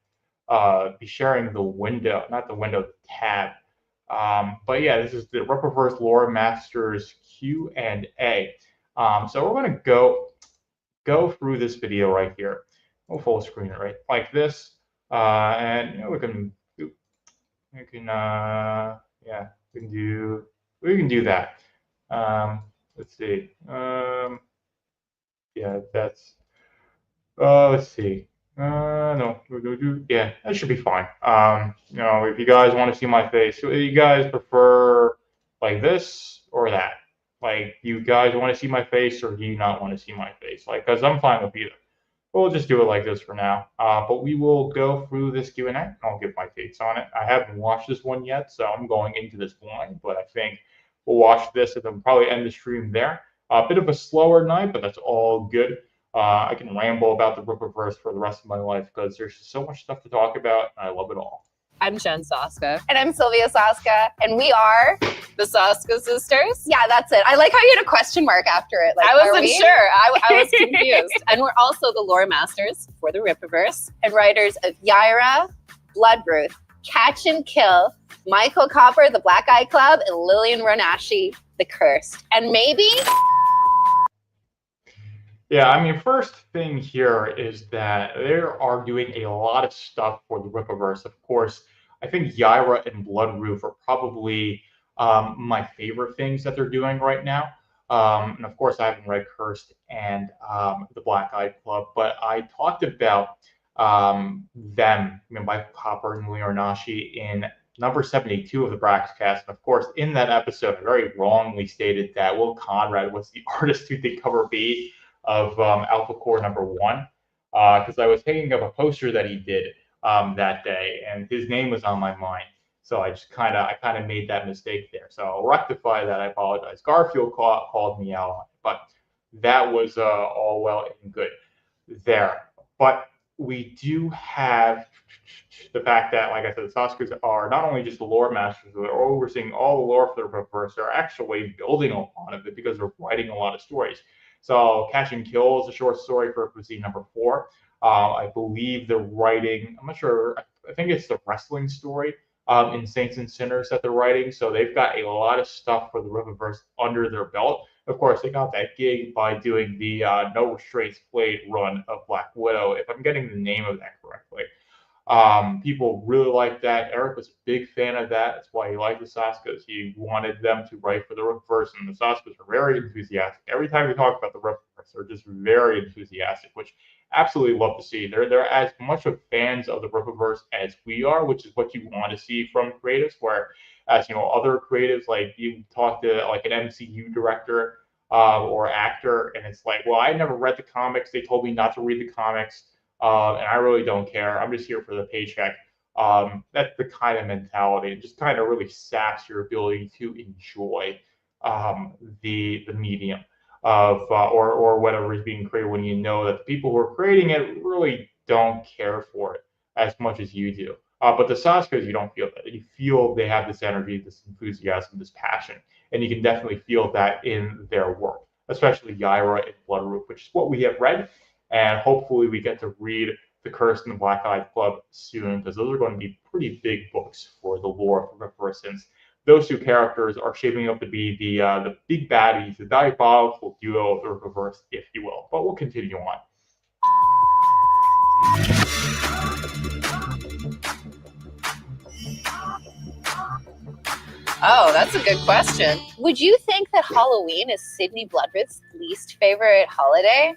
Speaker 3: be sharing the window, not the window, the tab. But yeah, this is the Rippaverse Lore Masters Q&A. So we're going to go through this video right here. We'll full screen it right like this, and yeah, we can do that. Let's see. Yeah, that's let's see. No, yeah, that should be fine. If you guys want to see my face, do you guys prefer like this or that? Like, you guys want to see my face or do you not want to see my face? Like, because I'm fine with either. We'll just do it like this for now. But we will go through this Q&A. I'll give my takes on it. I haven't watched this one yet, so I'm going into this blind. But I think we'll watch this and then probably end the stream there. A bit of a slower night, but that's all good. I can ramble about the Rippaverse for the rest of my life because there's just so much stuff to talk about, and I love it all.
Speaker 4: I'm Jen Saska.
Speaker 5: And I'm Sylvia Saska, and we are
Speaker 4: the Saska sisters.
Speaker 5: Yeah, that's it. I like how you had a question mark after it. Like,
Speaker 4: I wasn't sure. I was confused. And we're also the lore masters for the Rippaverse.
Speaker 5: And writers of Yaira, Bloodruth, Catch and Kill, Michael Copper, The Black Eye Club, and Lillian Ronashi, The Cursed. And maybe...
Speaker 3: Yeah, I mean, first thing here is that they are doing a lot of stuff for the Rippaverse. Of course, I think Yaira and Bloodruth are probably my favorite things that they're doing right now. And of course, I haven't read Cursed and the Black Eye Club, but I talked about them, Michael Copper and Lillian Ronashi, in number 72 of the Braxcast. And of course, in that episode, I very wrongly stated that Will Conrad was the artist who did cover B of Alpha Core number 1, because I was thinking of a poster that he did that day, and his name was on my mind. So I kind of made that mistake there. So I'll rectify that. I apologize. Garfield called me out on it, but that was all well and good there. But we do have the fact that, like I said, the Saskas are not only just the lore masters, but are overseeing all the lore for the Rippaverse. They're actually building a lot of it because they're writing a lot of stories. So Catch and Kill is a short story for Pussy number 4. I believe they're writing, I'm not sure, I think it's the wrestling story in Saints and Sinners that they're writing. So they've got a lot of stuff for the Rippaverse under their belt. Of course, they got that gig by doing the No Restraints Played run of Black Widow, if I'm getting the name of that correctly. People really like that. Eric was a big fan of that. That's why he liked the Saskas. He wanted them to write for the Rippaverse, and the Saskas are very enthusiastic. Every time we talk about the Rippaverse, they're just very enthusiastic, which I absolutely love to see. They're as much of fans of the Rippaverse as we are, which is what you want to see from creatives. Where, as other creatives, like you talk to like an MCU director or actor, and it's like, well, I never read the comics. They told me not to read the comics. And I really don't care. I'm just here for the paycheck. That's the kind of mentality. It just kind of really saps your ability to enjoy the medium of or whatever is being created when you know that the people who are creating it really don't care for it as much as you do. But the Saskas, you don't feel that. You feel they have this energy, this enthusiasm, this passion, and you can definitely feel that in their work, especially Yaira and Bloodruth, which is what we have read. And hopefully we get to read The Cursed and the Black Eye Club soon, because those are going to be pretty big books for the lore of Rippaverse, since those two characters are shaping up to be the big baddies, the diabolical duo of the Rippaverse, if you will. But we'll continue on.
Speaker 4: Oh, that's a good question.
Speaker 5: Would you think that Halloween is Sydney Bloodruth's least favorite holiday?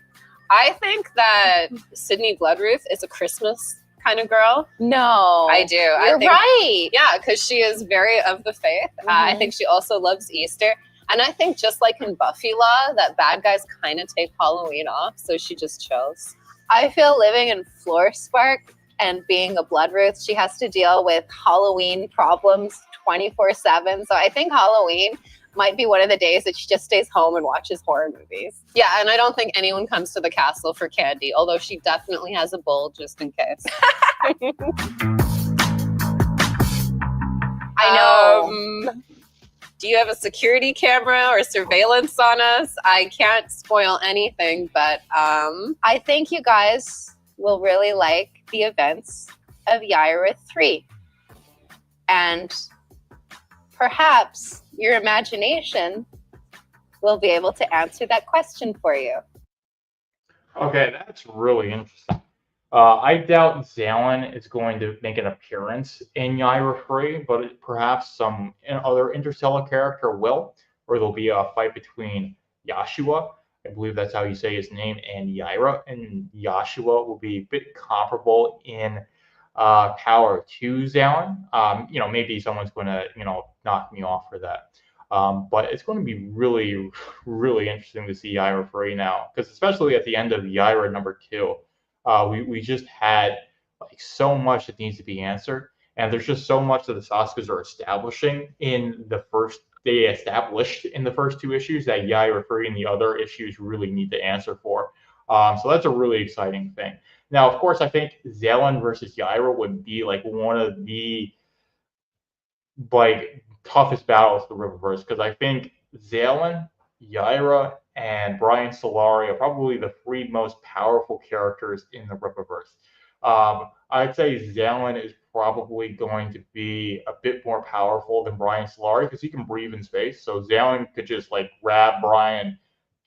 Speaker 4: I think that Sydney Bloodruth is a Christmas kind of girl.
Speaker 5: No.
Speaker 4: I do.
Speaker 5: You're right.
Speaker 4: Yeah, because she is very of the faith. I think she also loves Easter. And I think just like in Buffy law, that bad guys kind of take Halloween off. So she just chose.
Speaker 5: I feel living in Floor Spark and being a Bloodruth, she has to deal with Halloween problems 24/7. So I think Halloween might be one of the days that she just stays home and watches horror movies.
Speaker 4: Yeah, and I don't think anyone comes to the castle for candy, although she definitely has a bowl just in case.
Speaker 5: I know.
Speaker 4: Do you have a security camera or surveillance on us? I can't spoil anything, but
Speaker 5: I think you guys will really like the events of Yaira 3. And perhaps your imagination will be able to answer that question for you.
Speaker 3: Okay, that's really interesting. I doubt Zalen is going to make an appearance in Yaira 3, but perhaps some other interstellar character will, or there'll be a fight between Yashua, I believe that's how you say his name, and Yaira, and Yashua will be a bit comparable in power to Zalen. Maybe someone's going to, knock me off for that. But it's going to be really, really interesting to see Yaira 3 now, because especially at the end of Yaira number 2, we just had like so much that needs to be answered, and there's just so much that the Sasukas are establishing in the first. They established in the first 2 issues that Yaira 3 and the other issues really need to answer for. So that's a really exciting thing. Now, of course, I think Zalen versus Yaira would be like one of the like toughest battles for Rippaverse, because I think Zalen, Yaira, and Brian Solari are probably the 3 most powerful characters in the Rippaverse. I'd say Zalen is probably going to be a bit more powerful than Brian Solari because he can breathe in space. So Zalen could just like grab Brian,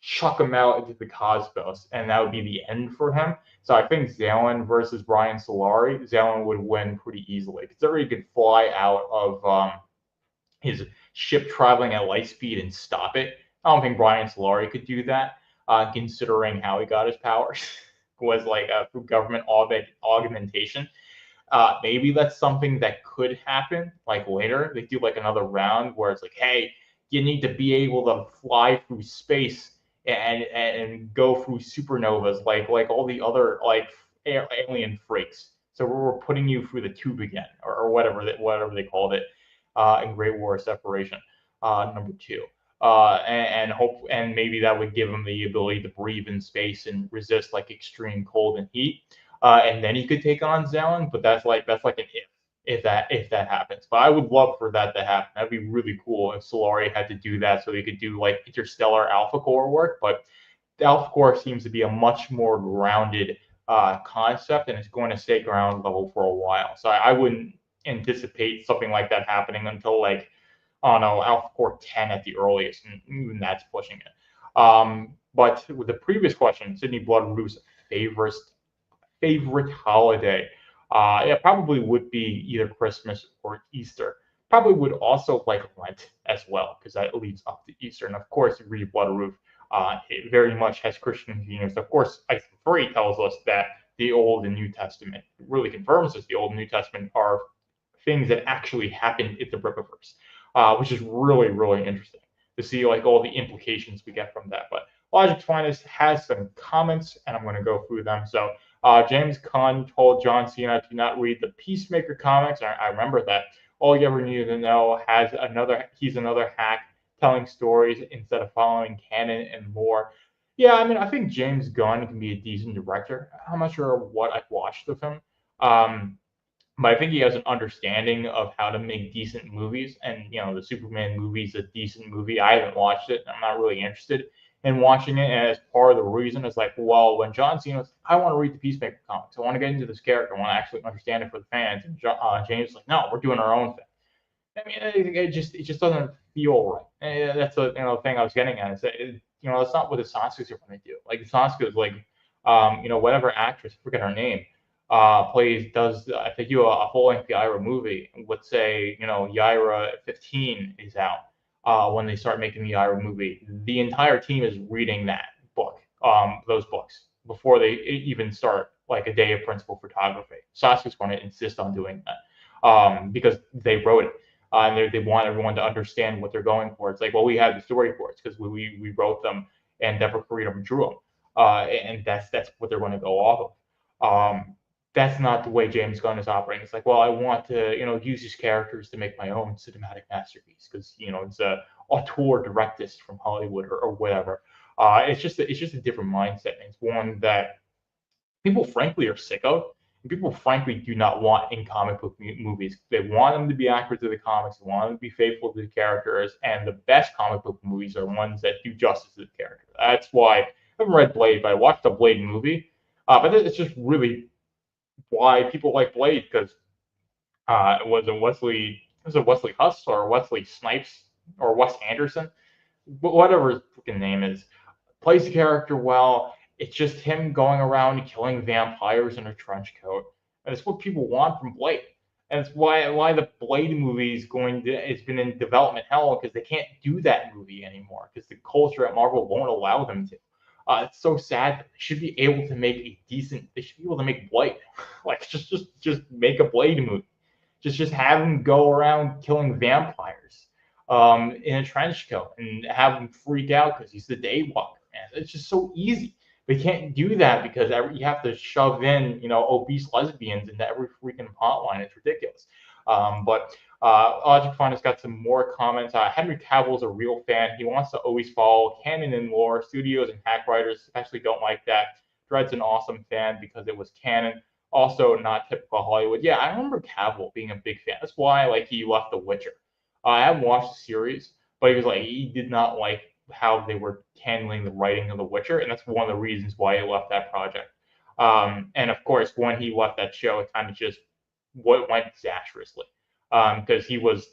Speaker 3: chuck him out into the cosmos, and that would be the end for him. So I think Zalen versus Brian Solari, Zalen would win pretty easily, considering he could fly out of his ship traveling at light speed and stop it. I don't think Brian Solari could do that, considering how he got his powers was like through government augmentation. Maybe that's something that could happen. Like later, they do like another round where it's like, hey, you need to be able to fly through space and go through supernovas like all the other like alien freaks. So we're putting you through the tube again, or whatever they called it in Great War of Separation, number 2. And maybe that would give him the ability to breathe in space and resist like extreme cold and heat. And then he could take on Zalen, but that's like an if that happens. But I would love for that to happen. That'd be really cool if Solari had to do that, so he could do like interstellar Alpha Core work. But the Alpha Core seems to be a much more grounded concept, and it's going to stay ground level for a while. So I wouldn't anticipate something like that happening until like, I don't know, Alpha Core 10 at the earliest, and even that's pushing it. But with the previous question, Sydney Bloodroot's favorite holiday, it probably would be either Christmas or Easter. Probably would also like Lent as well, because that leads up to Easter. And of course, you read Bloodroot, it very much has Christian themes. Of course, Ice 3 tells us that the Old and New Testament really confirms that the Old and New Testament are things that actually happened in the Rippaverse, which is really, really interesting to see like all the implications we get from that. But Logic Finest has some comments, and I'm going to go through them. So James Gunn told John Cena to not read the Peacemaker comics. I remember that. All you ever needed to know he's another hack telling stories instead of following canon and lore. Yeah, I mean, I think James Gunn can be a decent director. I'm not sure what I've watched of him. But I think he has an understanding of how to make decent movies. And, the Superman movie is a decent movie. I haven't watched it. I'm not really interested in watching it. And as part of the reason is like, well, when John Cena was, I want to read the Peacemaker comics. I want to get into this character. I want to actually understand it for the fans. And James is like, no, we're doing our own thing. I mean, it just doesn't feel right. And that's the thing I was getting at. Is that that's not what the Sasuke's are going to do. Like the Sasuke's like, whatever actress, I forget her name, does I think a full length Yaira movie. Let's say Yaira 15 is out when they start making the Yaira movie. The entire team is reading that book, those books before they even start like a day of principal photography. Sasuke's going to insist on doing that because they wrote it. And they want everyone to understand what they're going for. It's like, well, we have the storyboards because we wrote them and Deborah Freedom drew them, and that's what they're going to go off of. that's not the way James Gunn is operating. It's like, well, I want to, use these characters to make my own cinematic masterpiece because, it's a auteur directus from Hollywood or whatever. It's just a different mindset. And it's one that people frankly are sick of. And people frankly do not want in comic book movies. They want them to be accurate to the comics. They want them to be faithful to the characters. And the best comic book movies are ones that do justice to the character. That's why I haven't read Blade, but I watched the Blade movie. But it's just really why people like Blade, because was it Wesley Huss or Wesley Snipes or Wes Anderson, whatever his freaking name is, plays the character well. It's just him going around killing vampires in a trench coat, and it's what people want from Blade. And it's why the Blade movie it's been in development hell, because they can't do that movie anymore because the culture at Marvel won't allow them to. It's so sad. They should be able to make They should be able to make Blade. Like just make a Blade movie. Just have him go around killing vampires in a trench coat and have him freak out because he's the Daywalker. Man, it's just so easy. They can't do that because you have to shove in, obese lesbians into every freaking plotline. It's ridiculous. But Logic Fun has got some more comments. Henry Cavill's a real fan. He wants to always follow canon and lore. Studios and hack writers especially don't like that. Dread's an awesome fan because it was canon. Also, not typical Hollywood. Yeah, I remember Cavill being a big fan. That's why he left The Witcher. I haven't watched the series, but he did not like how they were handling the writing of The Witcher, and that's one of the reasons why he left that project. And of course, when he left that show, it kind of just went disastrously because he was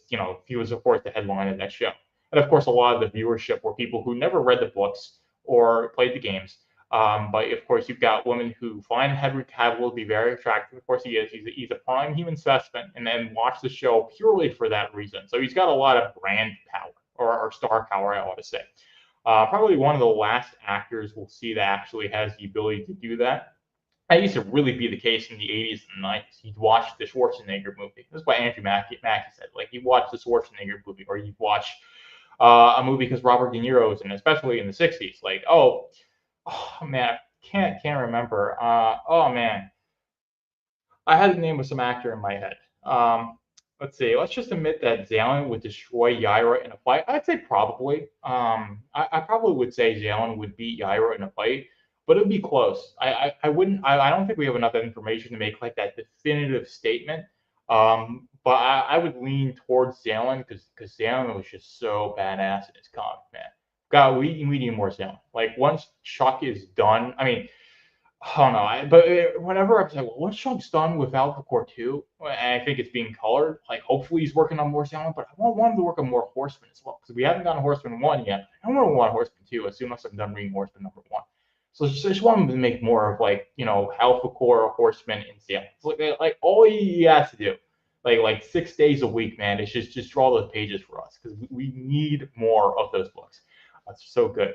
Speaker 3: of course the headline of that show, and of course a lot of the viewership were people who never read the books or played the games. But of course, you've got women who find Henry Cavill to be very attractive. Of course, he is. He's a prime human specimen, and then watch the show purely for that reason. So he's got a lot of brand power or star power, I ought to say. Probably one of the last actors we'll see that actually has the ability to do that. That used to really be the case in the 80s and 90s. You'd watch the Schwarzenegger movie. This is what Andrew Mackie said. You watch the Schwarzenegger movie, or you watch a movie because Robert De Niro was in it, especially in the 60s. Oh man, I can't remember. Oh man, I had the name of some actor in my head. Let's see. Let's just admit that Zalen would destroy Yaira in a fight. I'd say probably. I probably would say Zalen would beat Yaira in a fight, but it'd be close. I wouldn't. I don't think we have enough information to make that definitive statement. But I would lean towards Zalen because Zalen was just so badass in his comic, man. God, we need more Zalen. Once Chuck is done, I mean, oh no, but whenever I was like, well, once Chuck's done with Alpha Core 2, and I think it's being colored, hopefully he's working on more Zalen, but I want him to work on more Horseman as well, because we haven't gotten Horseman 1 yet. I don't want to want Horseman 2 as soon as I'm done reading Horseman number 1. So I just want him to make more of Alpha Core, Horseman, and Zalen. It's all he has to do, 6 days a week, man, is just draw those pages for us, because we need more of those books. That's so good.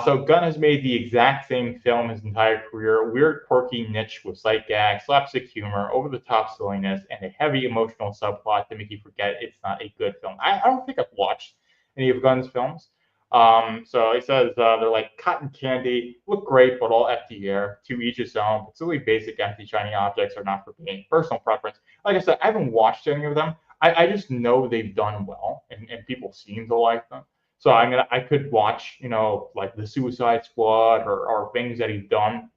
Speaker 3: So Gunn has made the exact same film his entire career. A weird, quirky niche with sight gags, slapstick humor, over-the-top silliness, and a heavy emotional subplot to make you forget it's not a good film. I don't think I've watched any of Gunn's films. So he says they're like cotton candy, look great, but all empty air, to each his own. But silly, basic, empty, shiny objects are not for me. Personal preference. Like I said, I haven't watched any of them. I just know they've done well, and people seem to like them. So I could watch, the Suicide Squad or things that he's done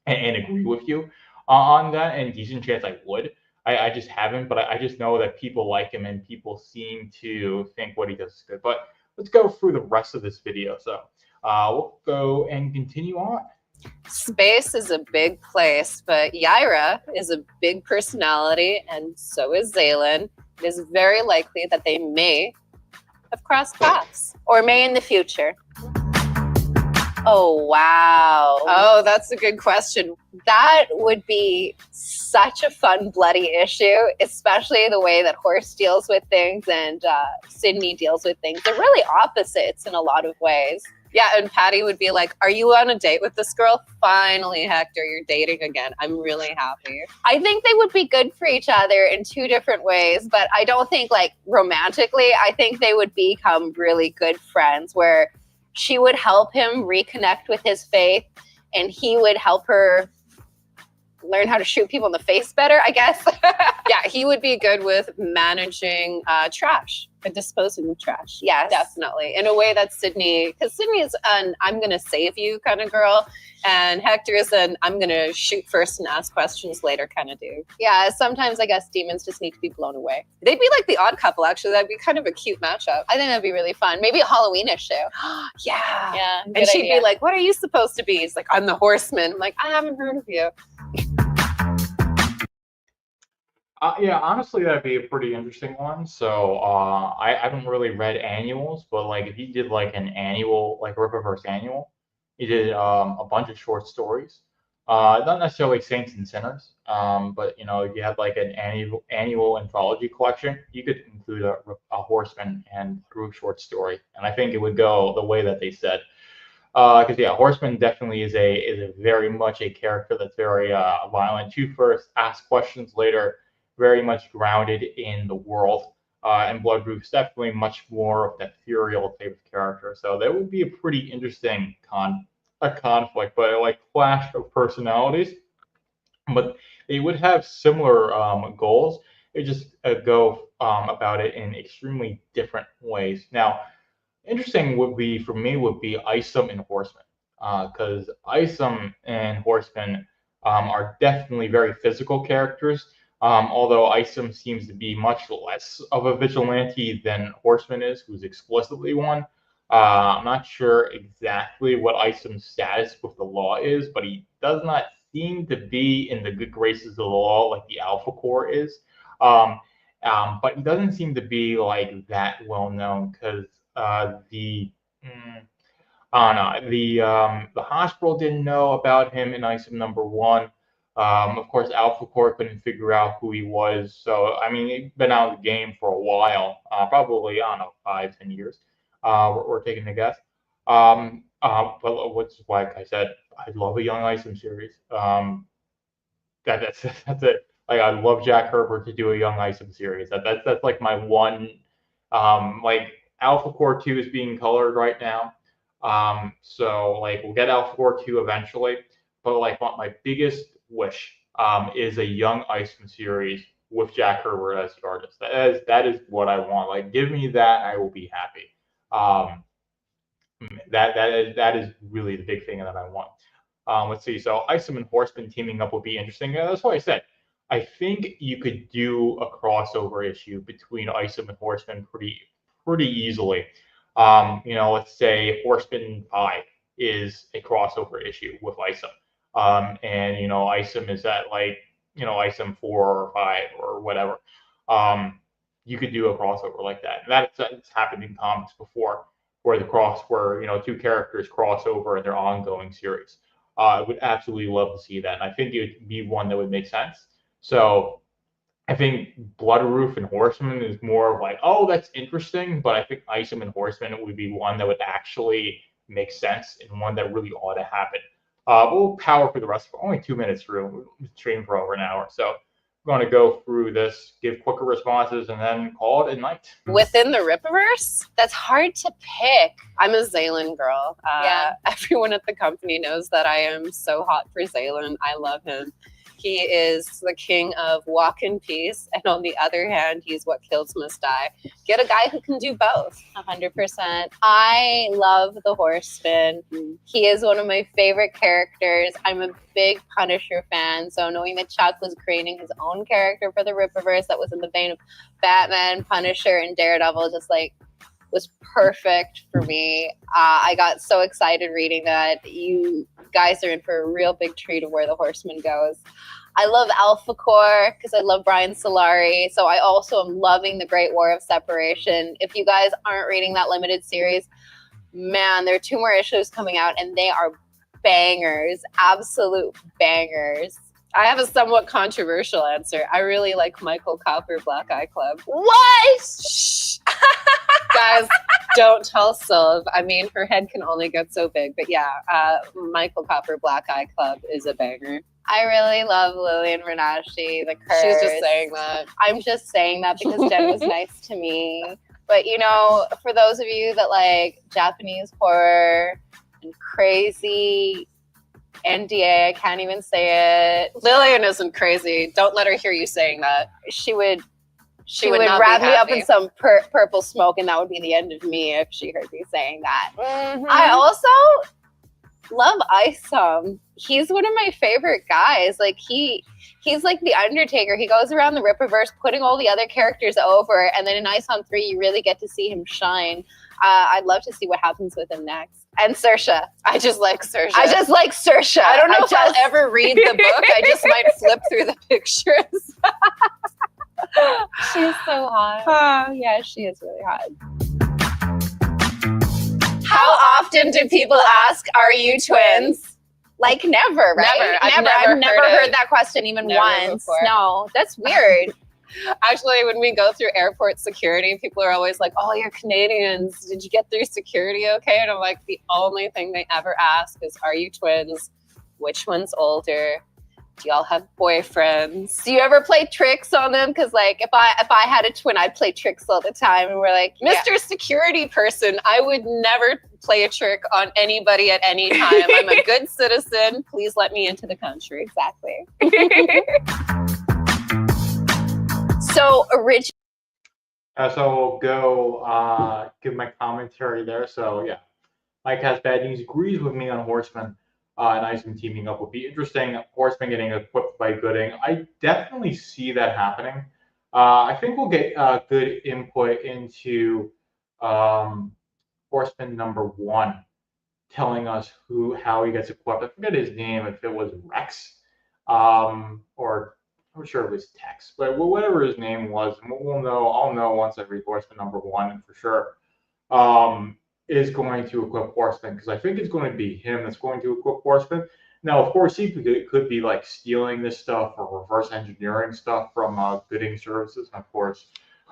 Speaker 3: and agree with you on that, and decent chance I would. I just haven't, but I just know that people like him and people seem to think what he does is good. But let's go through the rest of this video. So we'll go and continue on.
Speaker 4: Space is a big place, but Yaira is a big personality, and so is Zalen. It is very likely that they may have crossed paths, or may in the future. Oh, wow. Oh, that's a good question. That would be such a fun, bloody issue, especially the way that Horse deals with things and Sydney deals with things. They're really opposites in a lot of ways. Yeah, and Patty would be like, are you on a date with this girl? Finally, Hector, you're dating again. I'm really happy. I think they would be good for each other in two different ways, but I don't think romantically. I think they would become really good friends where she would help him reconnect with his faith and he would help her learn how to shoot people in the face better, I guess.
Speaker 5: Yeah, he would be good with managing trash and disposing of trash.
Speaker 4: Yes.
Speaker 5: Definitely. In a way that Sydney, because Sydney is an I'm going to save you kind of girl. And Hector is an I'm going to shoot first and ask questions later kind of dude.
Speaker 4: Yeah, sometimes I guess demons just need to be blown away.
Speaker 5: They'd be like the odd couple, actually. That'd be kind of a cute matchup.
Speaker 4: I think that'd be really fun. Maybe a Halloweenish show.
Speaker 5: Yeah.
Speaker 4: Yeah.
Speaker 5: And she'd be like, what are you supposed to be? He's like, I'm the horseman. I'm like, I haven't heard of you.
Speaker 3: Yeah, honestly, that'd be a pretty interesting one. So I haven't really read annuals, but like if you did like an annual, like Rippaverse annual, he did a bunch of short stories. Not necessarily Saints and Sinners, but you know, if you had like an annual anthology collection, you could include a horseman and a group short story, and I think it would go the way that they said. Because yeah, Horseman definitely is a very much a character that's very violent. Shoot first, ask questions later. Very much grounded in the world. And Bloodroof's definitely much more of that ethereal type of character. So that would be a pretty interesting conflict, but like clash of personalities. But they would have similar goals. They just go about it in extremely different ways. Now, interesting would be for me would be Isom and Horseman, because Isom and Horseman are definitely very physical characters. Although Isom seems to be much less of a vigilante than Horseman is, who's explicitly one. I'm not sure exactly what Isom's status with the law is, but he does not seem to be in the good graces of the law like the Alpha Corps is. But he doesn't seem to be like that well known because I don't know, the hospital didn't know about him in Isom #1. Of course, Alpha Corps couldn't figure out who he was. So, I mean, he's been out of the game for a while, probably, I don't know, 5, 10 years. We're taking a guess. But what's like I said, I love a Young Isom series. That's it. Like, I'd love Jack Herbert to do a Young Isom series. That's like my one. Like Alpha Core 2 is being colored right now. So like we'll get Alpha Core 2 eventually. But like my biggest wish is a Young Isom series with Jack Herbert as the artist. That is what I want. Like give me that, I will be happy. That is really the big thing that I want. Let's see. So Isom and Horseman teaming up would be interesting. That's what I said. I think you could do a crossover issue between Isom and Horseman pretty easily. You know, let's say Horseman 5 is a crossover issue with Isom. And you know, Isom is at like, you know, Isom 4 or 5 or whatever. You could do a crossover like that. And that's happened in comics before, where you know, two characters cross over in their ongoing series. I would absolutely love to see that. And I think it would be one that would make sense. So I think Bloodroof and Horseman is more of like, oh, that's interesting. But I think Isom and Horseman would be one that would actually make sense and one that really ought to happen. We'll power through the rest of it. Only 2 minutes through. We've streamed for over an hour. So we're going to go through this, give quicker responses, and then call it a night.
Speaker 5: Within the Rippaverse, that's hard to pick. I'm a Zaylin girl.
Speaker 4: Yeah.
Speaker 5: Everyone at the company knows that I am so hot for Zaylin. I love him. He is the king of walk in peace. And on the other hand, he's what kills must die. Get a guy who can do both.
Speaker 4: 100%. I love the Horseman. He is one of my favorite characters. I'm a big Punisher fan. So knowing that Chuck was creating his own character for the Rippaverse that was in the vein of Batman, Punisher, and Daredevil just like was perfect for me. I got so excited reading that. You guys are in for a real big treat of where the Horseman goes. I love Alpha Corps because I love Brian Solari. So I also am loving the Great War of Separation. If you guys aren't reading that limited series, man, there are 2 more issues coming out and they are bangers, absolute bangers.
Speaker 5: I have a somewhat controversial answer. I really like Michael Copper, Black Eye Club.
Speaker 4: What?
Speaker 5: Shh. Guys, don't tell Sylv. I mean, her head can only get so big. But yeah, Michael Copper, Black Eye Club is a banger.
Speaker 4: I really love Lillian Renashi, the curse.
Speaker 5: She's just saying that.
Speaker 4: I'm just saying that because Jen was nice to me. But, you know, for those of you that like Japanese horror and crazy NDA. I can't even say it.
Speaker 5: Lillian isn't crazy. Don't let her hear you saying that.
Speaker 4: She would
Speaker 5: would not
Speaker 4: wrap
Speaker 5: be
Speaker 4: me up
Speaker 5: happy.
Speaker 4: in some purple smoke, and that would be the end of me if she heard me saying that.
Speaker 5: Mhm.
Speaker 4: I also love Isom. He's one of my favorite guys. Like he's like the Undertaker. He goes around the Rippaverse putting all the other characters over, and then in Isom 3 you really get to see him shine. I'd love to see what happens with him next. And Saoirse.
Speaker 5: I just like Saoirse.
Speaker 4: I just like Saoirse.
Speaker 5: I don't know if
Speaker 4: just-
Speaker 5: I'll ever read the book. I just might flip through the pictures.
Speaker 4: She's so hot. Yeah, she is really hot. How often do people ask, "Are you twins?" Like never, right?
Speaker 5: Never. I've
Speaker 4: I've
Speaker 5: never
Speaker 4: never
Speaker 5: heard
Speaker 4: heard
Speaker 5: it.
Speaker 4: that question even
Speaker 5: Never
Speaker 4: once.
Speaker 5: before.
Speaker 4: No, that's weird.
Speaker 5: Actually, when we go through airport security, people are always like, "Oh, you're Canadians. Did you get through security okay?" And I'm like, the only thing they ever ask is, "Are you twins? Which one's older? Do y'all have boyfriends?"
Speaker 4: Do you ever play tricks on them? Because like if I had a twin, I'd play tricks all the time, and we're like,
Speaker 5: Mr. Security Person, I would never play a trick on anybody at any time. I'm a good citizen. Please let me into the country.
Speaker 4: Exactly. So originally.
Speaker 3: So we'll go give my commentary there. So yeah, Mike has bad news. Agrees with me on Horseman and Iceman teaming up would be interesting. Horseman getting equipped by Gooding. I definitely see that happening. I think we'll get good input into Horseman number 1, telling us how he gets equipped. I forget his name, if it was Rex, or I'm sure it was Tex, but whatever his name was, we'll know. I'll know once I read Horseman number 1, and for sure is going to equip Horseman, because I think it's going to be him that's going to equip Horseman. Now, of course, he could be like stealing this stuff or reverse engineering stuff from Gooding Services. And of course,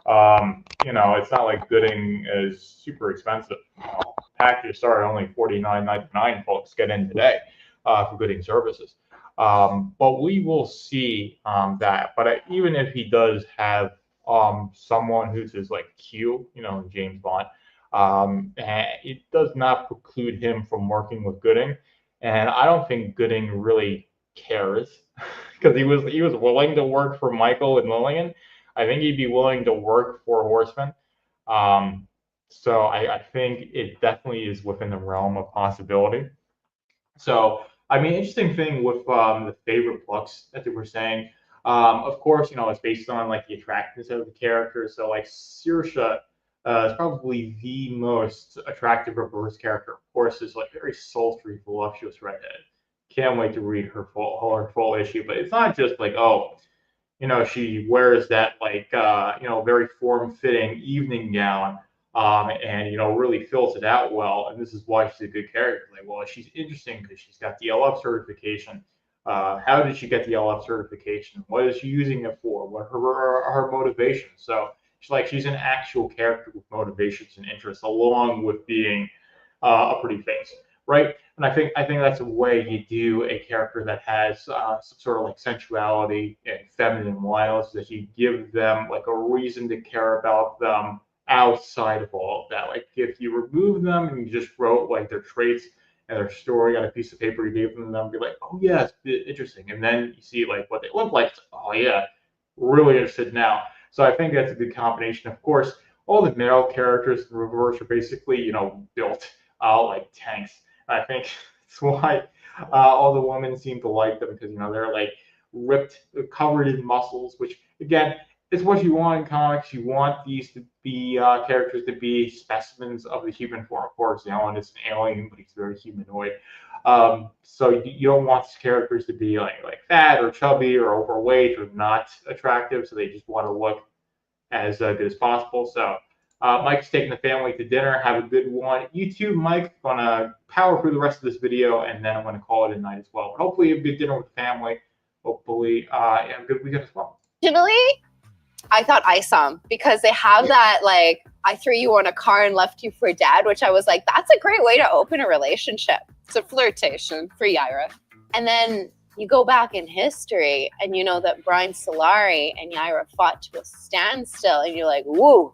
Speaker 3: it's not like Gooding is super expensive. Packages start at only $49.99. Folks get in today for Gooding Services. But we will see that. But even if he does have someone who's his like Q, James Bond, it does not preclude him from working with Gooding. And I don't think Gooding really cares, because he was willing to work for Michael and Lillian. I think he'd be willing to work for Horseman. So I think it definitely is within the realm of possibility. So, I mean, interesting thing with the favorite books that they were saying. Of course, it's based on like the attractiveness of the character. So, like Saoirse is probably the most attractive reverse character. Of course, is like very sultry, voluptuous redhead. Can't wait to read her full issue. But it's not just like, oh, she wears that like very form-fitting evening gown. And really fills it out well, and this is why she's a good character. Like, well, she's interesting because she's got the LF certification. How did she get the LF certification? What is she using it for? What are her motivations? So she's an actual character with motivations and interests, along with being a pretty face, right? And I think that's a way you do a character that has some sort of like sensuality and feminine wiles, that you give them like a reason to care about them outside of all of that. Like if you remove them and you just wrote like their traits and their story on a piece of paper, you gave them, be like, oh yeah, it's interesting. And then you see like what they look like. Oh yeah, really interested now. So I think that's a good combination. Of course, all the male characters in Reverse are basically, built like tanks. I think that's why all the women seem to like them, because they're like ripped, covered in muscles, which again, it's what you want in comics. You want these to be characters to be specimens of the human form. Of course, Alan is an alien, but he's very humanoid. So you don't want these characters to be like fat or chubby or overweight or not attractive. So they just want to look as good as possible. So Mike's taking the family to dinner. Have a good one. You too, Mike. I'm gonna power through the rest of this video, and then I'm gonna call it a night as well. But hopefully, a good dinner with the family. Hopefully, a good weekend as well.
Speaker 4: Originally, I thought Isom, because they have that like, I threw you on a car and left you for dead, which I was like, that's a great way to open a relationship.
Speaker 5: It's a flirtation for Yaira.
Speaker 4: And then you go back in history and that Brian Solari and Yaira fought to a standstill, and you're like, woo,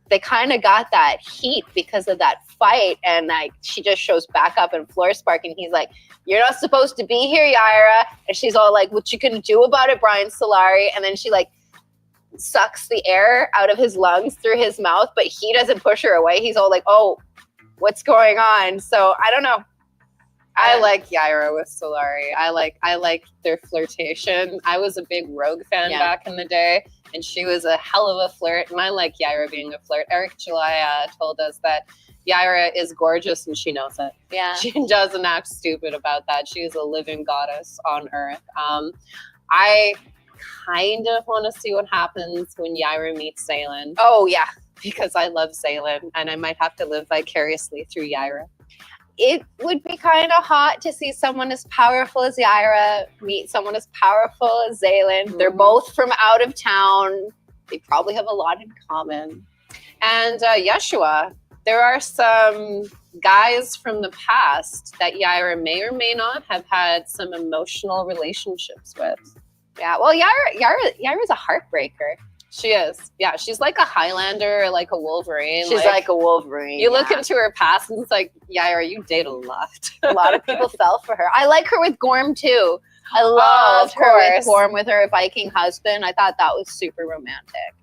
Speaker 4: they kind of got that heat because of that fight, and like she just shows back up in Floor Spark, and he's like, "You're not supposed to be here, Yaira," and she's all like, "What you gonna do about it, Brian Solari?" And then she like sucks the air out of his lungs through his mouth, but he doesn't push her away. He's all like, "Oh, what's going on?" So I don't know.
Speaker 5: I like Yaira with Solari. I like their flirtation. I was a big Rogue fan back in the day, and she was a hell of a flirt, and I like Yaira being a flirt. Eric July told us that Yaira is gorgeous, and she knows it.
Speaker 4: Yeah.
Speaker 5: She doesn't act stupid about that. She is a living goddess on Earth. I kind of want to see what happens when Yaira meets Zaylin.
Speaker 4: Oh, yeah.
Speaker 5: Because I love Zaylin, and I might have to live vicariously through Yaira.
Speaker 4: It would be kind of hot to see someone as powerful as Yaira meet someone as powerful as Zaylin. Mm-hmm. They're both from out of town. They probably have a lot in common.
Speaker 5: And Yeshua, there are some guys from the past that Yaira may or may not have had some emotional relationships with.
Speaker 4: Yeah, well, Yaira's a heartbreaker.
Speaker 5: She is. Yeah, she's like a Highlander, like a Wolverine.
Speaker 4: She's like a Wolverine.
Speaker 5: You look into her past and it's like, Yaira, you date a lot.
Speaker 4: A lot of people fell for her. I like her with Gorm too. I loved her with Gorm, with her Viking husband. I thought that was super romantic.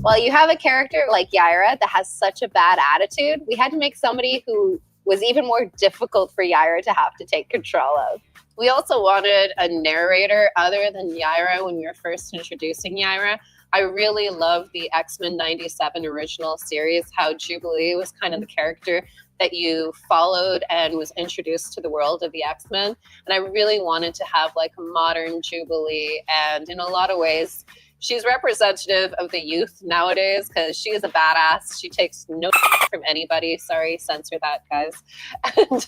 Speaker 4: Well, you have a character like Yaira that has such a bad attitude. We had to make somebody who was even more difficult for Yaira to have to take control of.
Speaker 5: We also wanted a narrator other than Yaira when we were first introducing Yaira. I really love the X-Men 97 original series, how Jubilee was kind of the character that you followed and was introduced to the world of the X-Men. And I really wanted to have like a modern Jubilee. And in a lot of ways, she's representative of the youth nowadays because she is a badass. She takes no from anybody. Sorry, censor that, guys. And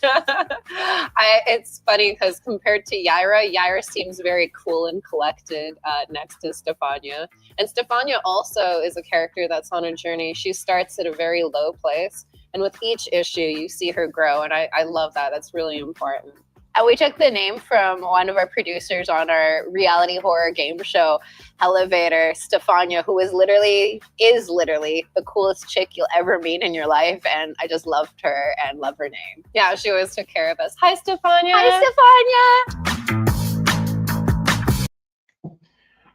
Speaker 5: it's funny because compared to Yaira seems very cool and collected next to Stefania. And Stefania also is a character that's on a journey. She starts at a very low place. And with each issue, you see her grow. And I love that. That's really important.
Speaker 4: And we took the name from one of our producers on our reality horror game show, Elevator, Stefania, who is literally the coolest chick you'll ever meet in your life. And I just loved her and love her name.
Speaker 5: Yeah, she always took care of us. Hi, Stefania.
Speaker 4: Hi,
Speaker 3: Stefania.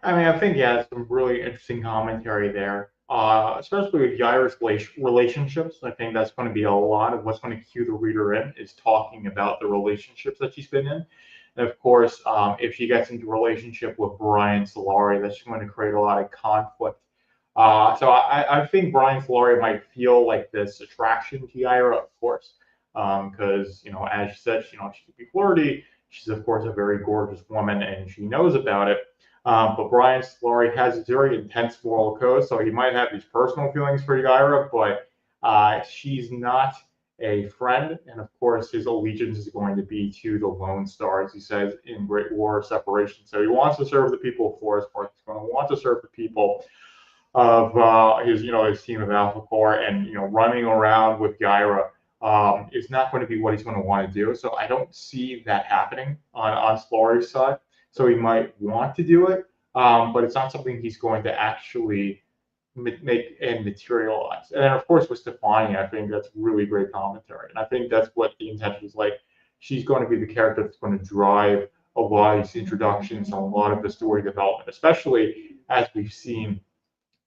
Speaker 3: I mean, I think, some really interesting commentary there. Especially with Yaira's relationships. I think that's going to be a lot of what's going to cue the reader in, is talking about the relationships that she's been in. And of course, if she gets into a relationship with Brian Solari, that's going to create a lot of conflict. So I think Brian Solari might feel like this attraction to Yaira, of course, because, as she said, she can be flirty. She's, of course, a very gorgeous woman, and she knows about it. But Brian Solari has a very intense moral code, so he might have these personal feelings for Yaira, but she's not a friend. And of course, his allegiance is going to be to the Lone Star, as he says in Great War Separation. So he wants to serve the people of Forest Park. He's going to want to serve the people of his team of Alpha Corps, and running around with Yaira is not going to be what he's going to want to do. So I don't see that happening on Solari's side. So he might want to do it, but it's not something he's going to actually make and materialize. And then, of course, with Stefania, I think that's really great commentary. And I think that's what the intention is like. She's going to be the character that's going to drive a lot of these introductions and a lot of the story development, especially as we've seen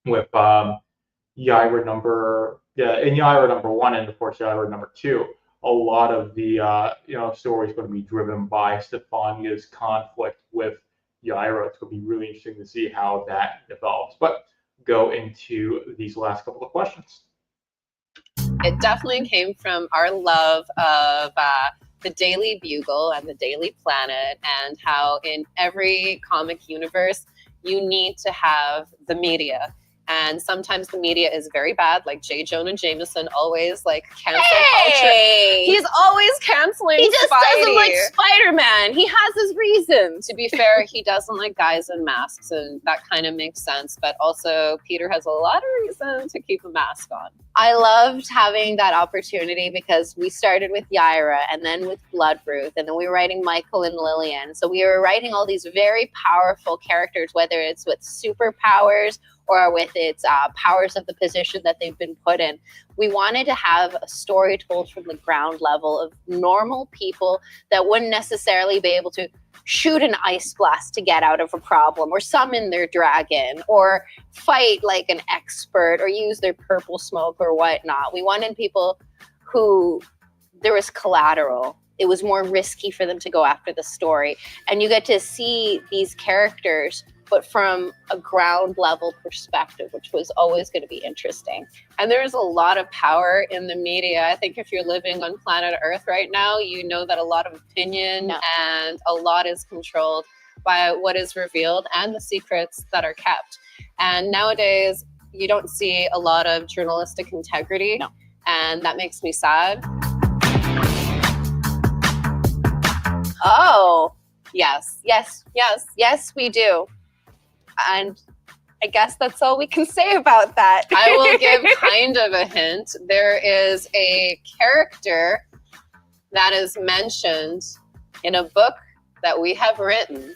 Speaker 3: with Yaira number 1 and, of course, Yaira number 2. A lot of the story is going to be driven by Stefania's conflict with Yaira. It's going to be really interesting to see how that develops. But go into these last couple of questions.
Speaker 5: It definitely came from our love of the Daily Bugle and the Daily Planet, and how in every comic universe you need to have the media. And sometimes the media is very bad, like J. Jonah Jameson always cancel culture. He's always canceling.
Speaker 4: He just doesn't like Spider-Man. He has his reasons.
Speaker 5: To be fair, he doesn't like guys in masks, and that kind of makes sense. But also, Peter has a lot of reason to keep a mask on.
Speaker 4: I loved having that opportunity because we started with Yaira and then with Bloodruth, and then we were writing Michael and Lillian. So we were writing all these very powerful characters, whether it's with superpowers or with its powers of the position that they've been put in. We wanted to have a story told from the ground level of normal people that wouldn't necessarily be able to shoot an ice blast to get out of a problem, or summon their dragon, or fight like an expert, or use their purple smoke or whatnot. We wanted people who there was collateral. It was more risky for them to go after the story. And you get to see these characters, but from a ground level perspective, which was always going to be interesting.
Speaker 5: And there's a lot of power in the media. I think if you're living on planet Earth right now, you know that a lot of opinion and a lot is controlled by what is revealed and the secrets that are kept. And nowadays, you don't see a lot of journalistic integrity.
Speaker 4: No.
Speaker 5: And that makes me sad.
Speaker 4: Oh,
Speaker 5: Yes.
Speaker 4: we do. And I guess that's all we can say about that.
Speaker 5: I will give kind of a hint. There is a character that is mentioned in a book that we have written,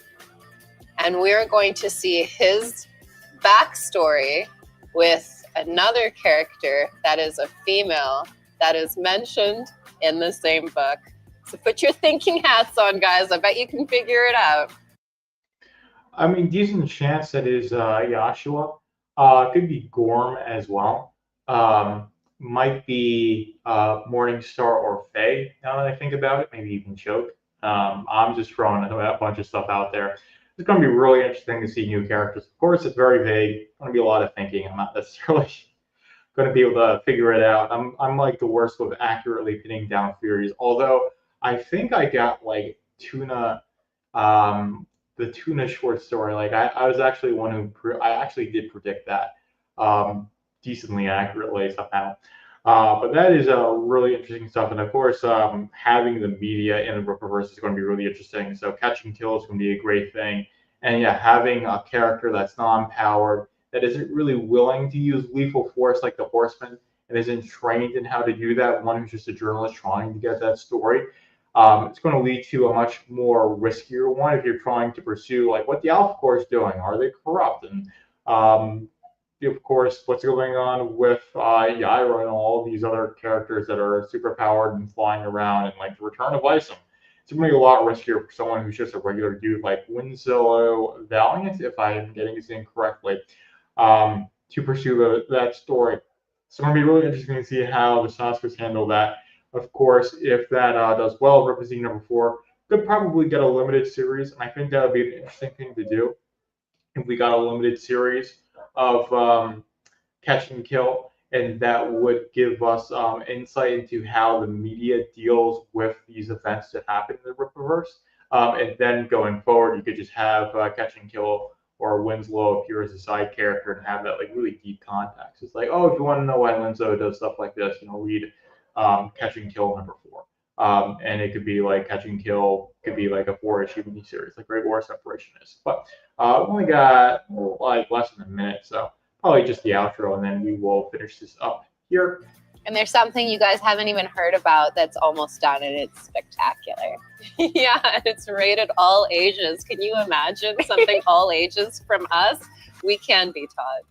Speaker 5: and we're going to see his backstory with another character that is a female that is mentioned in the same book. So put your thinking hats on, guys. I bet you can figure it out.
Speaker 3: I mean, decent chance that is Yashua. Could be Gorm as well. Might be Morningstar or Faye, now that I think about it. Maybe even Choke. I'm just throwing a bunch of stuff out there. It's going to be really interesting to see new characters. Of course, it's very vague. It's going to be a lot of thinking. I'm not necessarily going to be able to figure it out. I'm like the worst with accurately pinning down theories. Although I think I got like Tuna, the Tuna short story. Like I was actually one who I actually did predict that decently accurately somehow. But that is really interesting stuff. And of course, having the media in the Rippaverse is going to be really interesting. So catch and kill is going to be a great thing. And yeah, having a character that's non-powered, that isn't really willing to use lethal force like the Horseman, and isn't trained in how to do that, one who's just a journalist trying to get that story, it's going to lead to a much more riskier one if you're trying to pursue like what the Alpha Corps is doing. Are they corrupt? And of course, what's going on with Yaira and all these other characters that are super powered and flying around, and like the return of Isom. It's going to be a lot riskier for someone who's just a regular dude like Winslow Valiant, if I'm getting his name correctly, to pursue that story. So it's going to be really interesting to see how the Saskas handle that. Of course, if that does well, representing number 4 could probably get a limited series, and I think that would be an interesting thing to do if we got a limited series of catch and kill, and that would give us insight into how the media deals with these events that happen in the Rippaverse. And then going forward, you could just have catch and kill or Winslow appear as a side character and have that like really deep context. It's like, oh, if you want to know why Winslow does stuff like this, read Catch and Kill number 4. And it could be like Catch and Kill could be like a 4-issue miniseries, like Great War Separation is. But we only got like less than a minute, so probably just the outro, and then we will finish this up here.
Speaker 4: And there's something you guys haven't even heard about that's almost done, and it's spectacular.
Speaker 5: Yeah, and it's rated all ages. Can you imagine something all ages from us? We can be taught.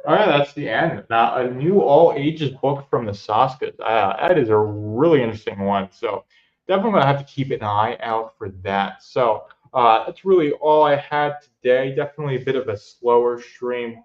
Speaker 3: All right, that's the end. Now, a new all ages book from the Saskas. That is a really interesting one. So definitely going to have to keep an eye out for that. So that's really all I had today. Definitely a bit of a slower stream.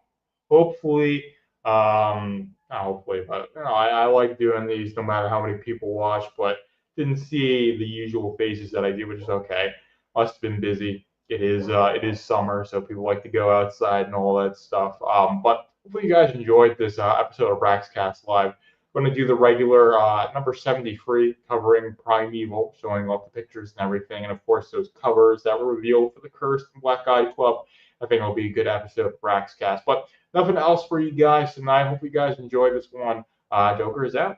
Speaker 3: Hopefully, not hopefully, but I like doing these no matter how many people watch, but didn't see the usual faces that I do, which is okay. Must have been busy. It is summer, so people like to go outside and all that stuff. But hopefully you guys enjoyed this episode of Braxcast Live. I'm going to do the regular number 73, covering Primeval, showing off the pictures and everything, and of course those covers that were revealed for the Cursed and Black Eye Club. I think it'll be a good episode of Braxcast. But nothing else for you guys tonight. Hope you guys enjoyed this one. Joker is out.